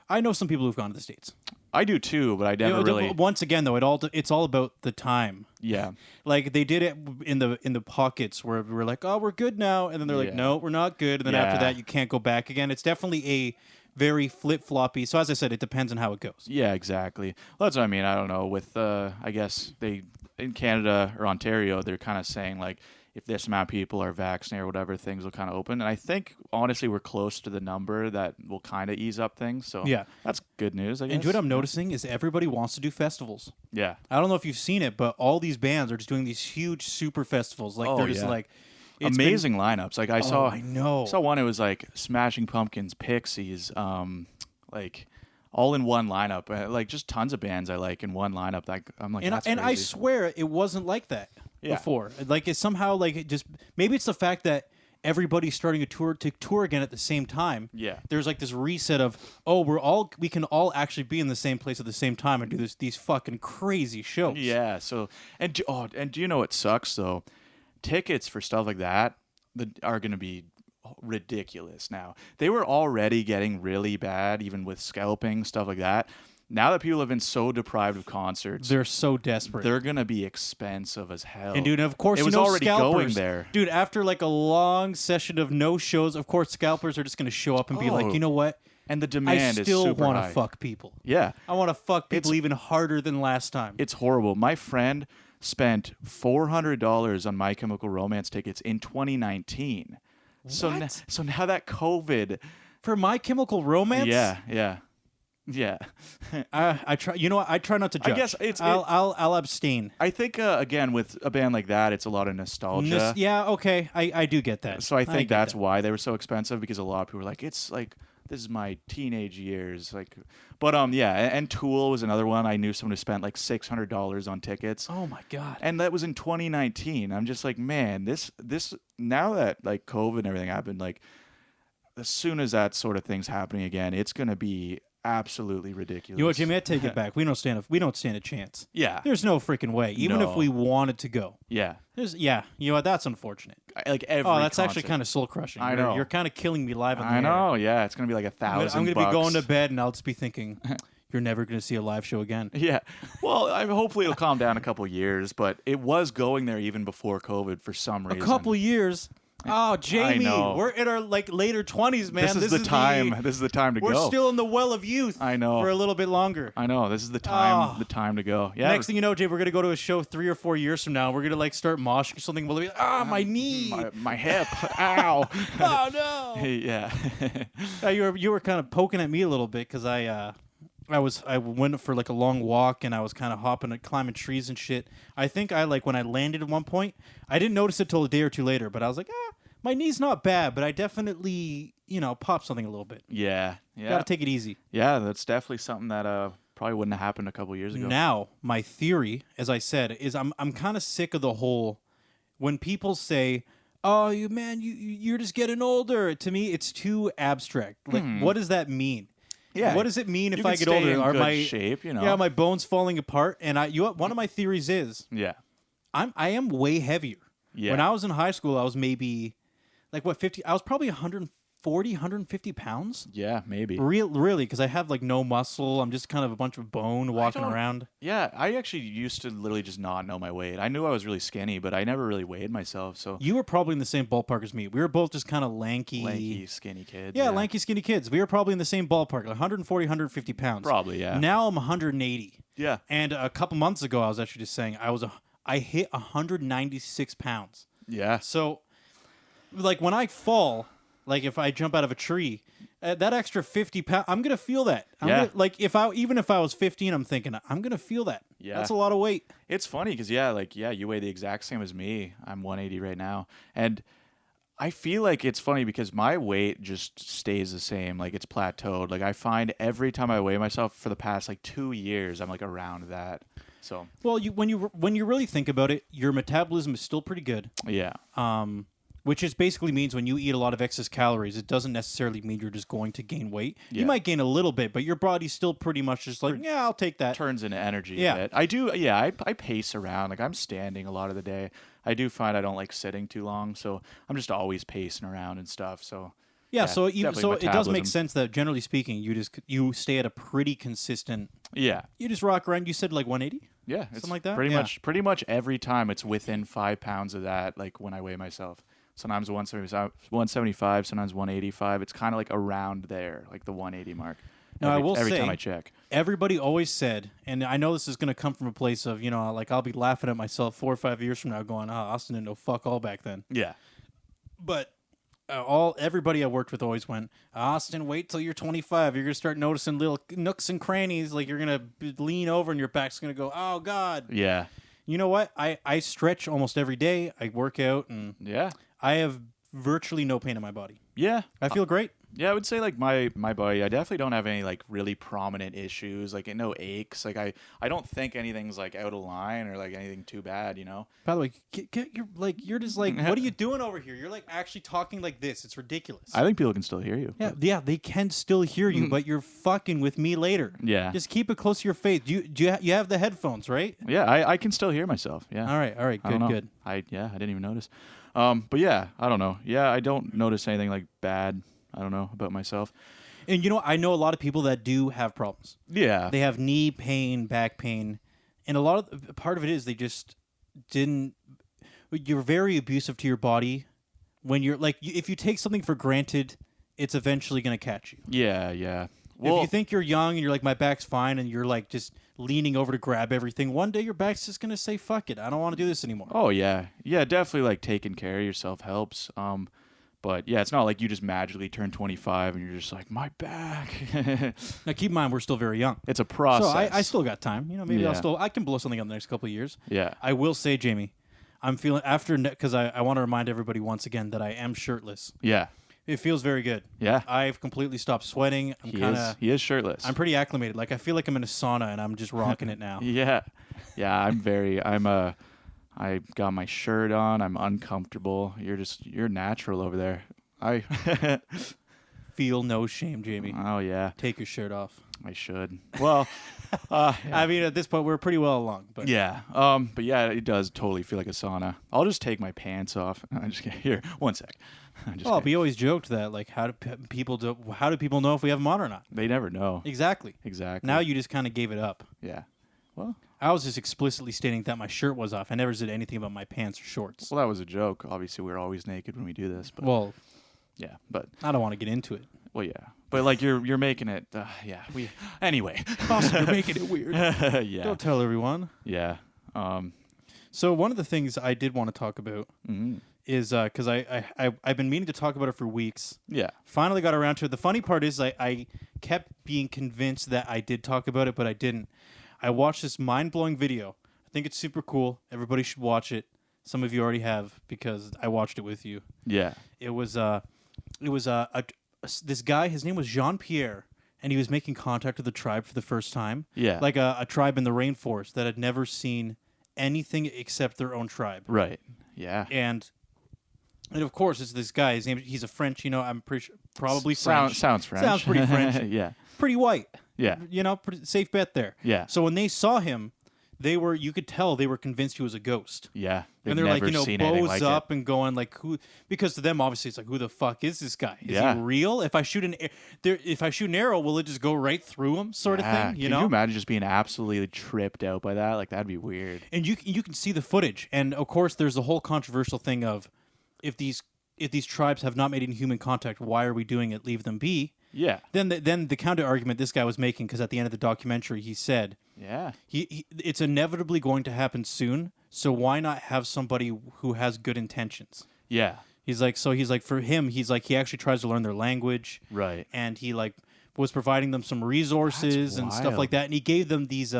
I know some people who've gone to the States. I do too, but I never really. Once again, though, it's all about the time. Yeah. Like they did it in the pockets where we're like, oh, we're good now, and then they're like, no, we're not good, and then after that, you can't go back again. It's definitely a very flip-floppy. So as I said, it depends on how it goes. Yeah, exactly. Well, that's what I mean. I don't know. With I guess in Canada or Ontario, they're kind of saying like, if this amount of people are vaccinated or whatever, things will kind of open. And I think, honestly, we're close to the number that will kind of ease up things. So yeah, that's good news, I guess. And what I'm noticing is everybody wants to do festivals. Yeah. I don't know if you've seen it, but all these bands are just doing these huge super festivals. Like they're just like... amazing lineups. Like I saw one, it was like Smashing Pumpkins, Pixies, like... all in one lineup, like just tons of bands I like in one lineup. Like I'm like, that's crazy. I swear it wasn't like that before. Like it's somehow like it just maybe it's the fact that everybody's starting to tour again at the same time. Yeah, there's like this reset of we can all actually be in the same place at the same time and do these fucking crazy shows. Yeah. So and do you know what sucks though? Tickets for stuff like that are going to be ridiculous now. They were already getting really bad, even with scalping, stuff like that. Now that people have been so deprived of concerts, they're so desperate. They're gonna be expensive as hell. And dude, of course, it was already going there. Dude, after like a long session of no shows, of course, scalpers are just gonna show up and be like, you know what? And the demand is super high. I still want to fuck people. Yeah, I want to fuck people even harder than last time. It's horrible. My friend spent $400 on My Chemical Romance tickets in 2019. What? So now that COVID for My Chemical Romance, yeah. I try. You know what? I try not to judge. I guess I'll abstain. I think again with a band like that, it's a lot of nostalgia. Yeah, okay, I do get that. So I think that's why they were so expensive, because a lot of people were like, it's like this is my teenage years, like. But and Tool was another one. I knew someone who spent like $600 on tickets. Oh my god! And that was in 2019. I'm just like, man, this now that like COVID and everything happened, like as soon as that sort of thing's happening again, it's gonna be absolutely ridiculous. You know what, Jimmy? I take it back. We don't stand a chance. Yeah. There's no freaking way. Even if we wanted to go. Yeah. You know what? That's unfortunate. Like every that's concert. actually kind of soul crushing. I know. You're kind of killing me live on the air. I know. Yeah. It's gonna be like $1,000. I'm gonna be going to bed and I'll just be thinking, you're never gonna see a live show again. Yeah. Well, hopefully it'll calm down a couple years, but it was going there even before COVID for some reason. A couple years. Oh, Jamie, we're in our like later 20s, man. This is the time. This is the time to go. We're still in the well of youth. I know. For a little bit longer. I know. This is the time. The time to go. Yeah. Next thing you know, Jay, we're gonna go to a show 3 or 4 years from now. We're gonna like start moshing or something. We'll be my knee, my hip, ow. Oh no. Yeah. You were kind of poking at me a little bit because I went for like a long walk and I was kind of hopping and climbing trees and shit. I think when I landed at one point, I didn't notice it till a day or two later, but I was like, my knee's not bad, but I definitely, popped something a little bit. Yeah. Gotta take it easy. Yeah, that's definitely something that probably wouldn't have happened a couple years ago. Now, my theory, as I said, is I'm kind of sick of the whole when people say, "Oh, you're just getting older." To me, it's too abstract. Like, what does that mean? Yeah. What does it mean if I get stay older? in Are good my shape? Yeah, my bones falling apart? And one of my theories is yeah. I am way heavier. Yeah. When I was in high school, I was maybe like 50. I was probably 140, 150 pounds. Yeah, maybe. Really, because I have like no muscle. I'm just kind of a bunch of bone walking around. Yeah, I actually used to literally just not know my weight. I knew I was really skinny, but I never really weighed myself. So you were probably in the same ballpark as me. We were both just kind of lanky, skinny kids. Yeah, lanky, skinny kids. We were probably in the same ballpark, like 140, 150 pounds. Probably, yeah. Now I'm 180. Yeah. And a couple months ago, I was actually just saying I hit 196 pounds. Yeah. So, like when I fall, like if I jump out of a tree, that extra 50 pounds, I'm gonna feel that. Like even if I was 15, I'm thinking I'm gonna feel that. Yeah. That's a lot of weight. It's funny because you weigh the exact same as me. I'm 180 right now, and I feel like it's funny because my weight just stays the same. Like it's plateaued. Like I find every time I weigh myself for the past like 2 years, I'm like around that. So well, when you really think about it, your metabolism is still pretty good. Yeah. Which is basically means when you eat a lot of excess calories, it doesn't necessarily mean you're just going to gain weight. Yeah. You might gain a little bit, but your body's still pretty much just like, yeah, I'll take that. Turns into energy a bit. I do, I pace around. Like I'm standing a lot of the day. I do find I don't like sitting too long, so I'm just always pacing around and stuff. So so it does make sense that generally speaking, you stay at a pretty consistent. Yeah. You just rock around. You said like 180. Yeah, something like that. Pretty much every time it's within 5 pounds of that. Like when I weigh myself. Sometimes 175, sometimes 185. It's kind of like around there, like the 180 mark. Now, every time I check. Everybody always said, and I know this is going to come from a place of, like I'll be laughing at myself 4 or 5 years from now going, Austin didn't know fuck all back then. Yeah. But everybody I worked with always went, Austin, wait till you're 25. You're going to start noticing little nooks and crannies. Like you're going to lean over and your back's going to go, oh, God. Yeah. You know what? I stretch almost every day. I work out and I have virtually no pain in my body. Yeah. I feel great. Yeah, I would say like my body, I definitely don't have any like really prominent issues, like no aches. Like I don't think anything's like out of line or like anything too bad, By the way, you're just like, what are you doing over here? You're like actually talking like this. It's ridiculous. I think people can still hear you. Yeah, they can still hear you, but you're fucking with me later. Yeah. Just keep it close to your face. You have the headphones, right? Yeah, I can still hear myself. Yeah. All right, good. I didn't even notice. But yeah, I don't know. Yeah, I don't notice anything like bad. I don't know about myself. And I know a lot of people that do have problems. Yeah. They have knee pain, back pain, and part of it is they just didn't. You're very abusive to your body when you're like, if you take something for granted, it's eventually going to catch you. Yeah. Well, if you think you're young and you're like, my back's fine, and you're like just leaning over to grab everything, one day your back's just going to say, fuck it, I don't want to do this anymore. Oh, yeah. Yeah, definitely like taking care of yourself helps. But yeah, it's not like you just magically turn 25 and you're just like, my back. Now, keep in mind, we're still very young. It's a process. So I still got time. Maybe I can blow something up in the next couple of years. Yeah. I will say, Jamie, I'm feeling because I want to remind everybody once again that I am shirtless. Yeah. It feels very good. Yeah. I've completely stopped sweating. He is shirtless. I'm pretty acclimated. Like I feel like I'm in a sauna and I'm just rocking it now. Yeah. I got my shirt on. I'm uncomfortable. You're natural over there. I feel no shame, Jamie. Oh yeah. Take your shirt off. I should. Well, yeah. I mean, at this point, we're pretty well along. But yeah. But yeah, it does totally feel like a sauna. I'll just take my pants off. I'm just kidding. Here, one sec. We always joked that, like, how do people know if we have them on or not? They never know. Exactly. Now you just kind of gave it up. Yeah. Well, I was just explicitly stating that my shirt was off. I never said anything about my pants or shorts. Well, that was a joke. Obviously, we're always naked when we do this. But well, yeah, but I don't want to get into it. Well, yeah, but like you're making it. Yeah. Anyway, You're making it weird. Yeah. Don't tell everyone. Yeah. So one of the things I did want to talk about is because I've been meaning to talk about it for weeks. Yeah. Finally got around to it. The funny part is I kept being convinced that I did talk about it, but I didn't. I watched this mind-blowing video. I think it's super cool. Everybody should watch it. Some of you already have because I watched it with you. Yeah. It was this guy. His name was Jean-Pierre, and he was making contact with the tribe for the first time. Yeah. Like a tribe in the rainforest that had never seen anything except their own tribe. Right. Yeah. And of course, it's this guy. His name. He's a French. I'm pretty sure, probably French. Sounds French. Sounds pretty French. Yeah. Pretty white. Yeah. Pretty safe bet there. Yeah. So when they saw him, you could tell they were convinced he was a ghost. Yeah. And they're like, bows up and going like, who? Because to them, obviously, it's like, who the fuck is this guy? Is he real? If I shoot an arrow, will it just go right through him? Sort of thing. Can you imagine just being absolutely tripped out by that? Like that'd be weird. And you can see the footage, and of course, there's the whole controversial thing of if these tribes have not made any human contact, why are we doing it? Leave them be. Yeah. Then the counter argument this guy was making, because at the end of the documentary, he said, yeah, it's inevitably going to happen soon. So why not have somebody who has good intentions? Yeah. He's like, for him, he actually tries to learn their language. Right. And he was providing them some resources and stuff like that. And he gave them these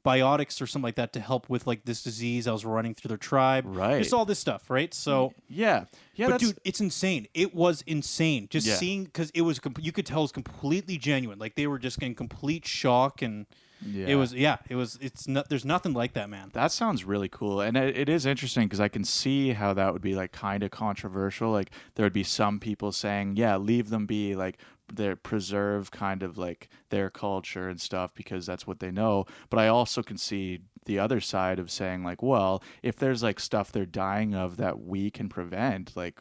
biotics or something like that to help with like this disease that was running through their tribe. Right. Just all this stuff, right? So yeah. But dude, it's insane. It was insane just seeing, because it was you could tell it was completely genuine. Like they were just in complete shock, and there's nothing like that, man. That sounds really cool, and it is interesting because I can see how that would be like kind of controversial. Like there would be some people saying, "Yeah, leave them be," like they preserve kind of like their culture and stuff because that's what they know. But I also can see the other side of saying like, well, if there's like stuff they're dying of that we can prevent, like,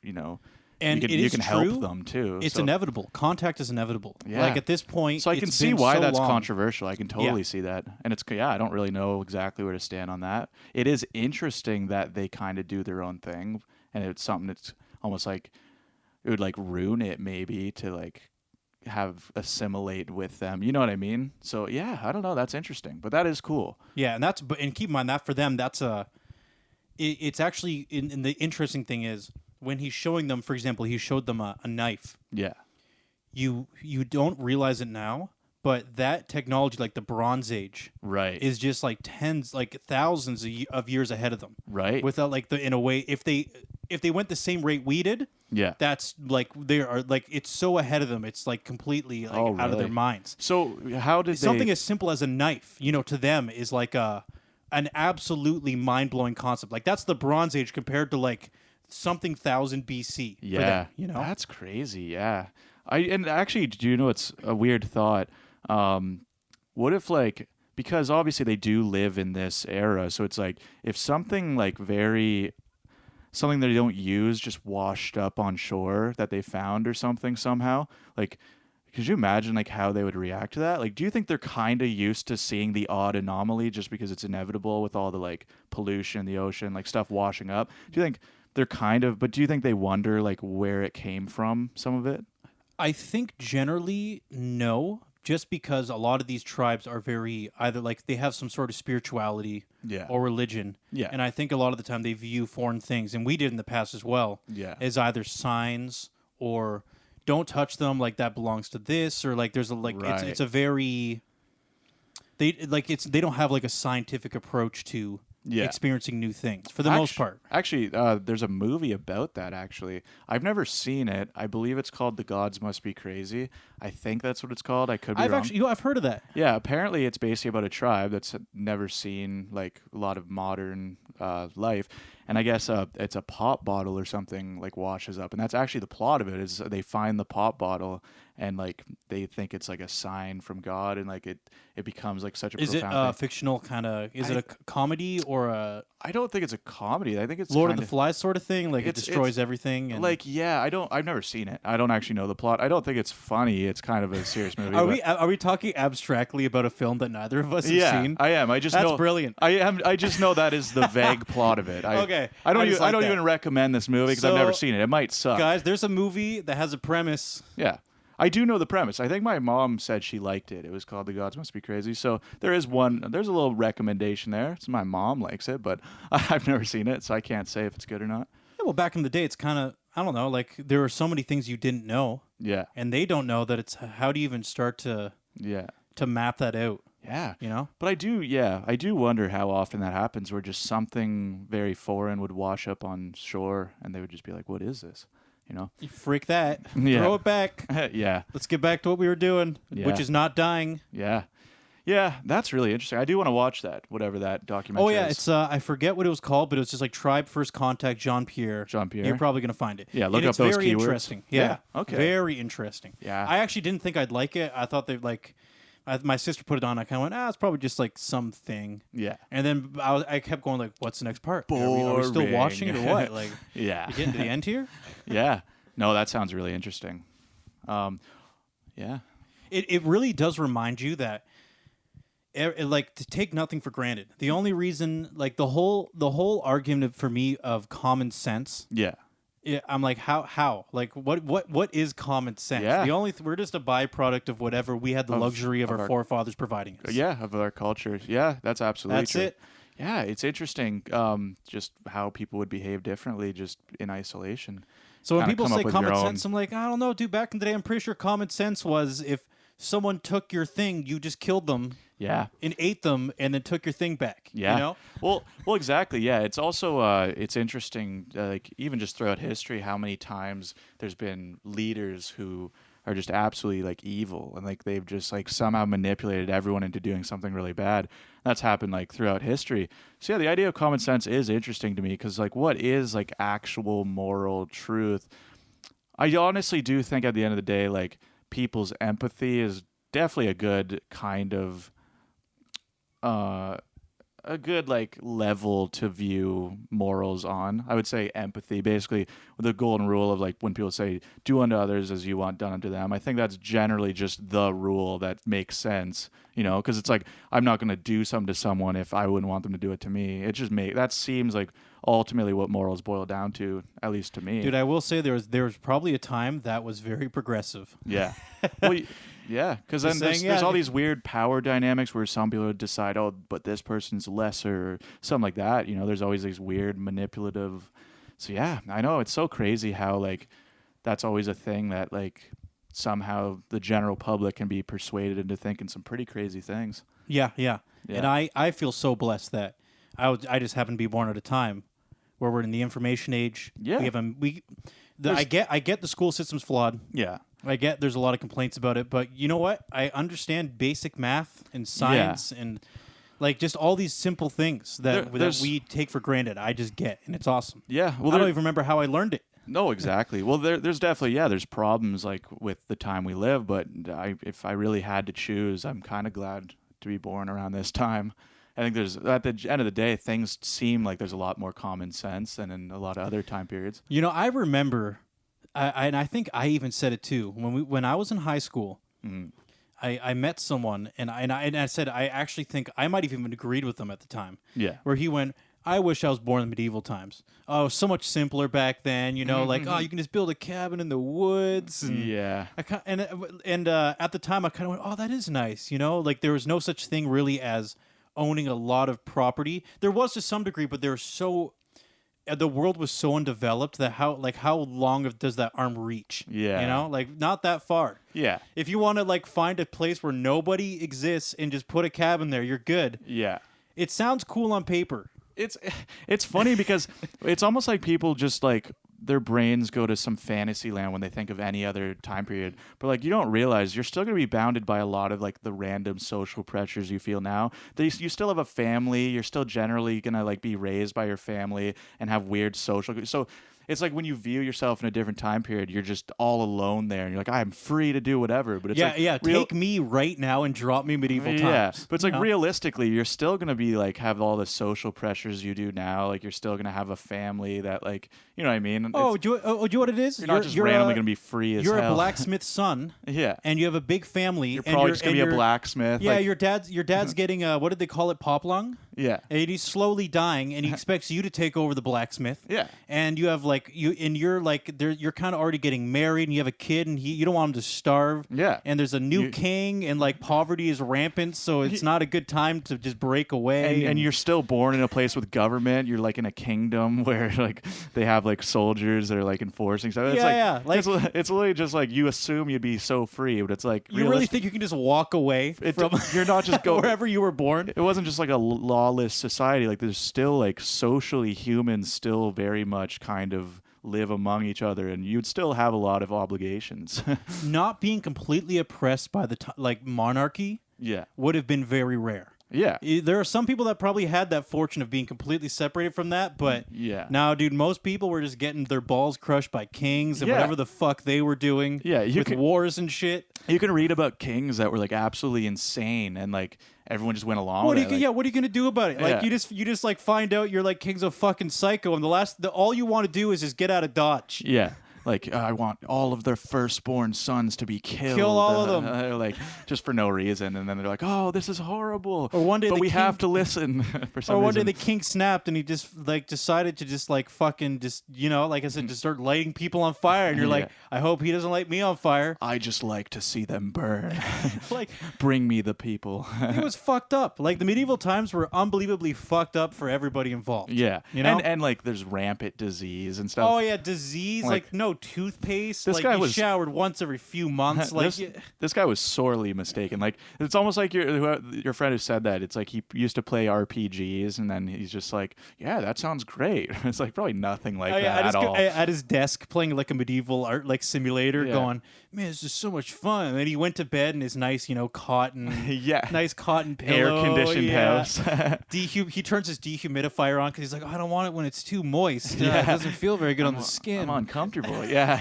you know. And you can help them too. It's inevitable. Contact is inevitable. Yeah. Like at this point, so I can see why that's long. controversial. I can totally see that, and I don't really know exactly where to stand on that. It is interesting that they kind of do their own thing, and it's something that's almost like it would like ruin it maybe to like have assimilate with them. You know what I mean? So yeah, I don't know. That's interesting, but that is cool. Yeah, and keep in mind that for them, that's it's actually in the interesting thing is, when he's showing them, for example, he showed them a knife. Yeah. You don't realize it now, but that technology, like the Bronze Age, right, is just like thousands of years ahead of them. Right. Without in a way, if they went the same rate we did, that's like they are like it's so ahead of them. It's like completely out of their minds. So how did something as simple as a knife, to them is like an absolutely mind blowing concept. Like that's the Bronze Age compared to like something 1000 BC. Yeah, for them, that's crazy. Yeah, and actually, do you know it's a weird thought? What if because obviously they do live in this era, so it's like if something like something they don't use just washed up on shore that they found or something somehow, like. Could you imagine how they would react to that? Like, do you think they're kind of used to seeing the odd anomaly just because it's inevitable with all the pollution in the ocean, stuff washing up? Do you think they're but do you think they wonder where it came from, some of it? I think generally no, just because a lot of these tribes are very either they have some sort of spirituality or religion. Yeah. And I think a lot of the time they view foreign things, and we did in the past as well, as either signs or don't touch them, that belongs to this, or there's a it's a very they don't have a scientific approach to experiencing new things for the most part. Actually, there's a movie about that. Actually, I've never seen it. I believe it's called "The Gods Must Be Crazy." I think that's what it's called. I could be wrong. I've heard of that. Yeah, apparently it's basically about a tribe that's never seen a lot of modern life, and I guess it's a pop bottle or something washes up, and that's actually the plot of it. Is they find the pop bottle and they think it's a sign from God, and it becomes such a profound thing. Is it fictional kind of? Is it a comedy or a? I don't think it's a comedy. I think it's Lord of the Flies sort of thing. It destroys everything. And I've never seen it. I don't actually know the plot. I don't think it's funny. It's kind of a serious movie. Are we talking abstractly about a film that neither of us have seen? I am. I just know that's brilliant. I just know that is the vague plot of it. Okay. I don't even recommend this movie because I've never seen it. It might suck. Guys, there's a movie that has a premise. Yeah. I do know the premise. I think my mom said she liked it. It was called The Gods Must Be Crazy. So there's a little recommendation there. It's my mom likes it, but I've never seen it, so I can't say if it's good or not. Yeah, well, back in the day, it's kind of, I don't know, there are so many things you didn't know. Yeah. And they don't know that it's, how do you even start to map that out? Yeah. But I do wonder how often that happens where just something very foreign would wash up on shore and they would just be like, what is this? You freak that. Throw it back. Yeah. Let's get back to what we were doing, which is not dying. Yeah. Yeah, that's really interesting. I do want to watch that, whatever that documentary is. It's I forget what it was called, but it was just Tribe First Contact Jean-Pierre. Jean-Pierre. You're probably going to find it. Yeah, look up those keywords. It's very interesting. Yeah. Okay. Very interesting. Yeah. I actually didn't think I'd like it. I thought My sister put it on. I kind of went, it's probably just like something. Yeah. And then I kept going like, what's the next part? Are we still watching it or what? Like, yeah. You getting to the end here? Yeah. No, that sounds really interesting. Yeah. It really does remind you that, like, to take nothing for granted. The only reason, like, the whole argument for me of common sense. Yeah. I'm like, how? Like, what is common sense? Yeah. We're just a byproduct of whatever we had the luxury of our forefathers providing us. Yeah, of our culture. Yeah, that's absolutely true. That's it. Yeah, it's interesting just how people would behave differently just in isolation. So when people say common sense, I'm like, I don't know, dude. Back in the day, I'm pretty sure common sense was if someone took your thing, you just killed them. Yeah. And ate them, and then took your thing back. Yeah. You know? Well, exactly. Yeah. It's also it's interesting, like even just throughout history, how many times there's been leaders who are just absolutely like evil, and like they've just like somehow manipulated everyone into doing something really bad. That's happened like throughout history. So yeah, the idea of common sense is interesting to me because like what is like actual moral truth? I honestly do think at the end of the day, like people's empathy is definitely a good kind of a good like level to view morals on. I would say empathy, basically the golden rule of like when people say do unto others as you want done unto them. I think that's generally just the rule that makes sense, you know, because it's like I'm not going to do something to someone if I wouldn't want them to do it to me. It just that seems like ultimately what morals boil down to, at least to me. Dude, I will say there was probably a time that was very progressive. Yeah. Well, yeah, because then there's all these weird power dynamics where some people decide, oh, but this person's lesser or something like that. You know, there's always these weird manipulative. So yeah, I know it's so crazy how like that's always a thing that like somehow the general public can be persuaded into thinking some pretty crazy things. Yeah. And I feel so blessed that I just happen to be born at a time where we're in the information age. Yeah. I get the school system's flawed. Yeah. I get there's a lot of complaints about it, but you know what? I understand basic math and science and like just all these simple things that we take for granted. I just get, and it's awesome. Yeah. Well, I don't even remember how I learned it. No, exactly. Well, there's definitely, there's problems like with the time we live, but if I really had to choose, I'm kind of glad to be born around this time. I think there's at the end of the day, things seem like there's a lot more common sense than in a lot of other time periods. You know, I remember, and I think I even said it too when I was in high school. Mm-hmm. I met someone and I said I actually think I might have even agreed with them at the time. Yeah, where he went, I wish I was born in medieval times. Oh, so much simpler back then. You know, like you can just build a cabin in the woods. And yeah, and at the time I kind of went, oh, that is nice. You know, like there was no such thing really as owning a lot of property. There was to some degree, but the world was so undeveloped that how long does that arm reach? Yeah. You know, like not that far. Yeah. If you want to like find a place where nobody exists and just put a cabin there, you're good. Yeah. It sounds cool on paper. It's funny because it's almost like people just like their brains go to some fantasy land when they think of any other time period. But like you don't realize you're still going to be bounded by a lot of like the random social pressures you feel now. You still have a family. You're still generally going to like be raised by your family and have weird social. So it's like when you view yourself in a different time period, you're just all alone there, and you're like, I'm free to do whatever. But it's take me right now and drop me medieval times. Yeah, but it's like realistically, you're still gonna be like have all the social pressures you do now. Like you're still gonna have a family that like you know what I mean. Do you know what it is? You're not just randomly gonna be free as hell. You're a blacksmith's son. Yeah, and you have a big family. You're probably just gonna be a blacksmith. Yeah, like, your dad's getting what did they call it, pop lung? Yeah, and he's slowly dying, and he expects you to take over the blacksmith. Yeah, and you have like you're kind of already getting married, and you have a kid, and you don't want him to starve. Yeah, and there's a new king, and like poverty is rampant, so it's not a good time to just break away. And you're still born in a place with government. You're like in a kingdom where like they have like soldiers that are like enforcing stuff. It's it's literally just like you assume you'd be so free, but it's like you really think you can just walk away from you're not just going wherever you were born. It wasn't just like a lawless society. Like there's still like socially humans still very much kind of live among each other, and you'd still have a lot of obligations. Not being completely oppressed by the monarchy would have been very rare. Yeah. There are some people that probably had that fortune of being completely separated from that, but now, dude, most people were just getting their balls crushed by kings and whatever the fuck they were doing with wars and shit. You can read about kings that were like absolutely insane and like everyone just went along with it. What are you gonna do about it? Like you just like find out you're like king's a fucking psycho, and all you want to do is just get out of Dodge. Yeah. Like, I want all of their firstborn sons to be killed. Kill all of them. Like, just for no reason. And then they're like, oh, this is horrible. Or one day but we have to listen for some reason. Or one day the king snapped and he just, like, decided to just, like, fucking just, you know, like I said, just start lighting people on fire. And you're like, I hope he doesn't light me on fire. I just like to see them burn. Like, bring me the people. It was fucked up. Like, the medieval times were unbelievably fucked up for everybody involved. Yeah. You know? And like, there's rampant disease and stuff. Oh, yeah, disease. Like no toothpaste. This guy was showered once every few months. Like this guy was sorely mistaken. Like it's almost like your friend who said that. It's like he used to play RPGs and then he's just like, yeah, that sounds great. It's like probably nothing like that at all. At his desk playing like a medieval art like simulator, going, man, this is so much fun. And then he went to bed in his nice, you know, cotton, nice cotton pillow, air conditioned house. He turns his dehumidifier on because he's like, I don't want it when it's too moist. It doesn't feel very good on the skin. I'm uncomfortable. Yeah.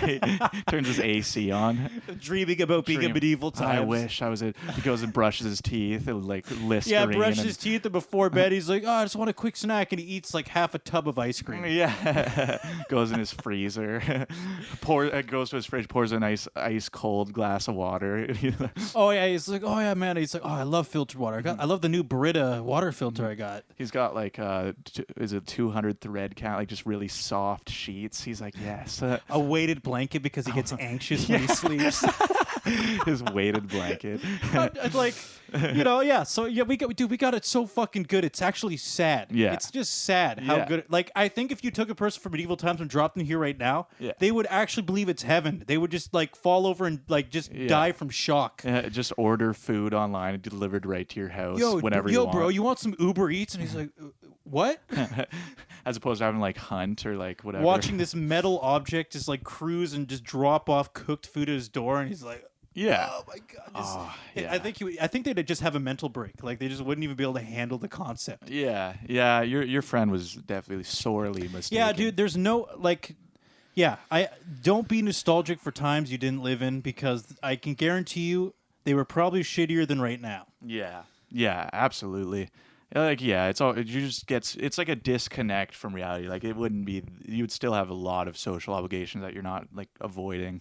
Turns his AC on. Dreaming about being a medieval times. I wish I was it. He goes and brushes his teeth. It was like Listerine. Yeah, brushes his teeth, and before bed, he's like, I just want a quick snack, and he eats like half a tub of ice cream. Yeah. Goes in his freezer. Goes to his fridge, pours a nice ice cold glass of water. Oh yeah, he's like, oh yeah, man. He's like, oh, I love filtered water. I love the new Brita water filter I got. He's got like, is it 200 thread count, like just really soft sheets. He's like, yes. A weighted blanket because he gets anxious when he sleeps. His weighted blanket. It's like, you know, yeah. So yeah, we got it so fucking good. It's actually sad. Yeah, it's just sad how good. Like, I think if you took a person from medieval times and dropped them here right now, they would actually believe it's heaven. They would just like fall over and like just die from shock. Just order food online and delivered right to your house whenever you want. Yo, bro, you want some Uber Eats? And he's like, what? As opposed to having like Hunt or like whatever. Watching this metal object just like cruise and just drop off cooked food at his door, and he's like, oh my god! I think they'd just have a mental break. Like they just wouldn't even be able to handle the concept. Yeah. Your friend was definitely sorely mistaken. Yeah, dude. There's no like. Yeah, I don't be nostalgic for times you didn't live in, because I can guarantee you they were probably shittier than right now. Yeah, absolutely. Like, it's all, it's like a disconnect from reality. Like, it wouldn't be, you would still have a lot of social obligations that you're not like avoiding.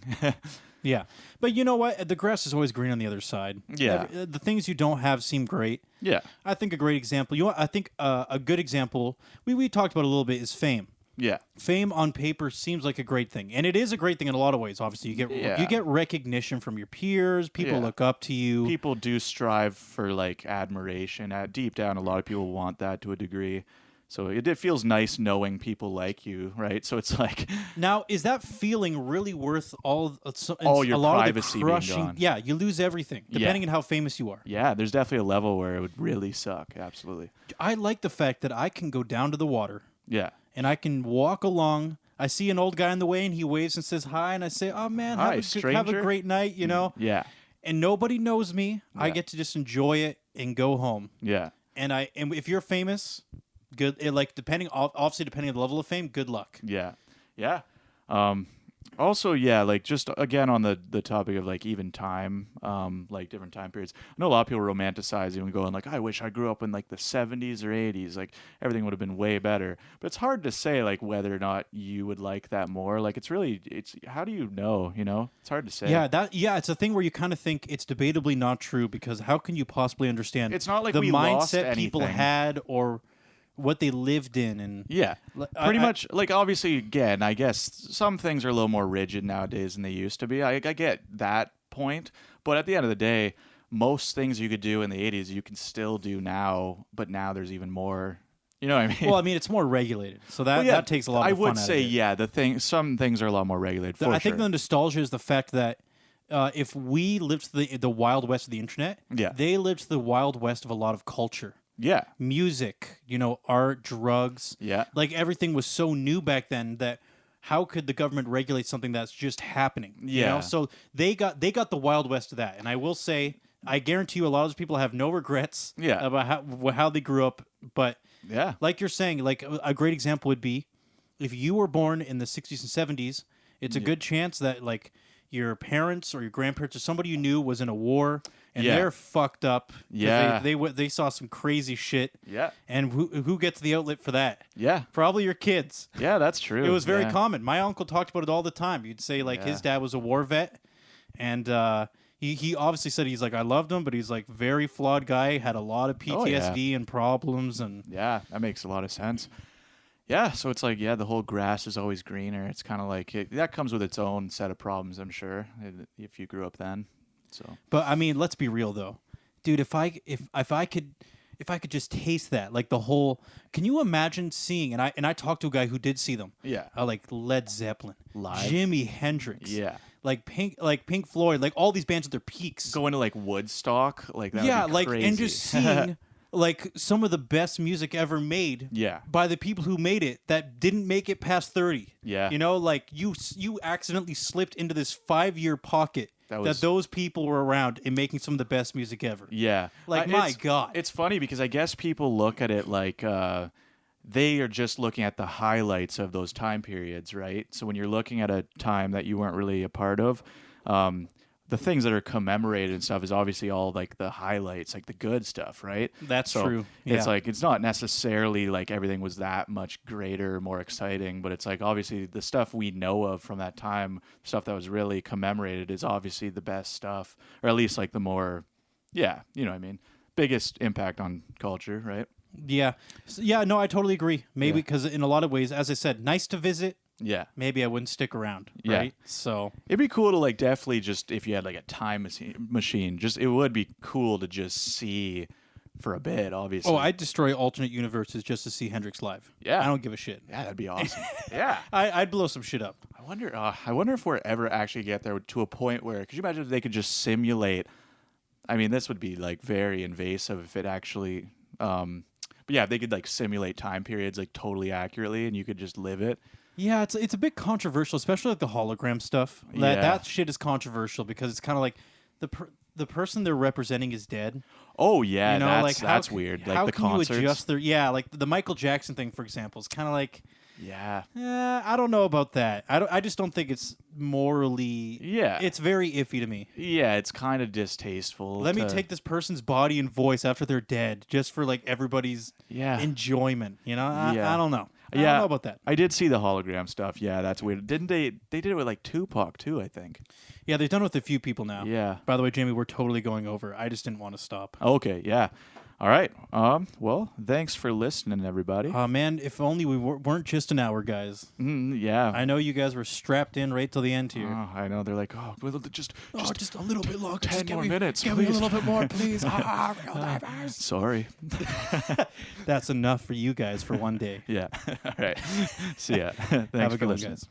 Yeah, but you know what? The grass is always green on the other side. Yeah, the things you don't have seem great. Yeah, I think a great example. You know what? I think a good example we talked about a little bit is fame. Yeah, fame on paper seems like a great thing, and it is a great thing in a lot of ways. Obviously, you get recognition from your peers. People look up to you. People do strive for like admiration. Deep down, a lot of people want that to a degree. So it feels nice knowing people like you, right? So it's like, now, is that feeling really worth all your a lot privacy of the crushing? being gone? Yeah, you lose everything depending on how famous you are. Yeah, there's definitely a level where it would really suck. Absolutely. I like the fact that I can go down to the water. Yeah. And I can walk along. I see an old guy in the way, and he waves and says hi, and I say, "Oh man, have a great night," you know. Yeah. And nobody knows me. Yeah. I get to just enjoy it and go home. Yeah. And if you're famous, good. Depending on the level of fame, good luck. Yeah. Yeah. Also, like just again on the topic of like even time, like different time periods. I know a lot of people romanticize it and going like, I wish I grew up in like the 70s or 80s. Like everything would have been way better. But it's hard to say like whether or not you would like that more. Like it's how do you know? You know, it's hard to say. Yeah, it's a thing where you kind of think it's debatably not true, because how can you possibly understand? It's not like the we lost mindset anything. People had or what they lived in. And pretty much, like, obviously, again, I guess some things are a little more rigid nowadays than they used to be. I get that point, but at the end of the day, most things you could do in the 80s you can still do now, but now there's even more. You know what I mean? Well, I mean, it's more regulated, so that takes a lot of fun. I would say, some things are a lot more regulated. I think the nostalgia is the fact that if we lived the Wild West of the internet, they lived the Wild West of a lot of culture. Yeah. Music, art, drugs. Yeah. Like everything was so new back then that how could the government regulate something that's just happening? Yeah. So they got the Wild West of that. And I will say I guarantee you a lot of those people have no regrets Yeah. about how they grew up. But Yeah. like you're saying, like a great example would be if you were born in the 60s and 70s, it's a good chance that like your parents or your grandparents or somebody you knew was in a war and they're fucked up. Yeah. They saw some crazy shit. Yeah. And who gets the outlet for that? Yeah. Probably your kids. Yeah, that's true. It was very common. My uncle talked about it all the time. You'd say like his dad was a war vet, and he obviously said he's like I loved him, but he's like very flawed guy, had a lot of PTSD and problems, and yeah, that makes a lot of sense. Yeah, so it's like the whole grass is always greener. It's kind of like that comes with its own set of problems, I'm sure, if you grew up then. So, but I mean, let's be real though, dude. If I could just taste that, like the whole, can you imagine seeing? And I talked to a guy who did see them. Yeah. Like Led Zeppelin, live, Jimi Hendrix. Yeah. Like Pink Floyd, like all these bands at their peaks. Going to like Woodstock, like that. Yeah, would be like crazy. and just seeing like some of the best music ever made. Yeah. By the people who made it that didn't make it past 30. Yeah. You know, like you accidentally slipped into this 5-year pocket. That those people were around and making some of the best music ever. Yeah. Like, my God. It's funny because I guess people look at it like they are just looking at the highlights of those time periods, right? So when you're looking at a time that you weren't really a part of, the things that are commemorated and stuff is obviously all like the highlights, like the good stuff, right? That's true. It's like it's not necessarily like everything was that much greater, more exciting, but it's like obviously the stuff we know of from that time, stuff that was really commemorated is obviously the best stuff, or at least like the more, you know what I mean, biggest impact on culture, right? Yeah. Yeah, no, I totally agree. Maybe because in a lot of ways, as I said, nice to visit. Yeah. Maybe I wouldn't stick around, Yeah. right? So it'd be cool to like definitely just if you had like a time machine, just it would be cool to just see for a bit, obviously. Oh, I'd destroy alternate universes just to see Hendrix live. Yeah. I don't give a shit. Yeah, that'd be awesome. Yeah. I'd blow some shit up. I wonder if we're ever actually get there to a point where, could you imagine if they could just simulate, I mean, this would be like very invasive if it actually, but yeah, if they could like simulate time periods like totally accurately and you could just live it. Yeah, it's a bit controversial, especially like the hologram stuff. That shit is controversial because it's kind of like the person they're representing is dead. Oh yeah, you know, that's weird. Like how the can concerts. you adjust like the Michael Jackson thing, for example, is kind of like. Yeah. I don't know about that. I just don't think it's morally. Yeah. It's very iffy to me. Yeah, it's kind of distasteful. Let me take this person's body and voice after they're dead, just for like everybody's enjoyment. You know, I don't know. I don't know about that. I did see the hologram stuff. Yeah, that's weird. Didn't they? They did it with like Tupac too, I think. Yeah, they've done it with a few people now. Yeah. By the way, Jamie, we're totally going over. I just didn't want to stop. Okay. Yeah. All right. Well, thanks for listening, everybody. Man, if only we weren't just an hour, guys. Yeah. I know you guys were strapped in right till the end here. I know. They're like, well, just a little bit longer. 10 more minutes, Give please. me a little bit more, please. Sorry. That's enough for you guys for one day. Yeah. All right. See ya. Thanks Have a for good one, listening. guys.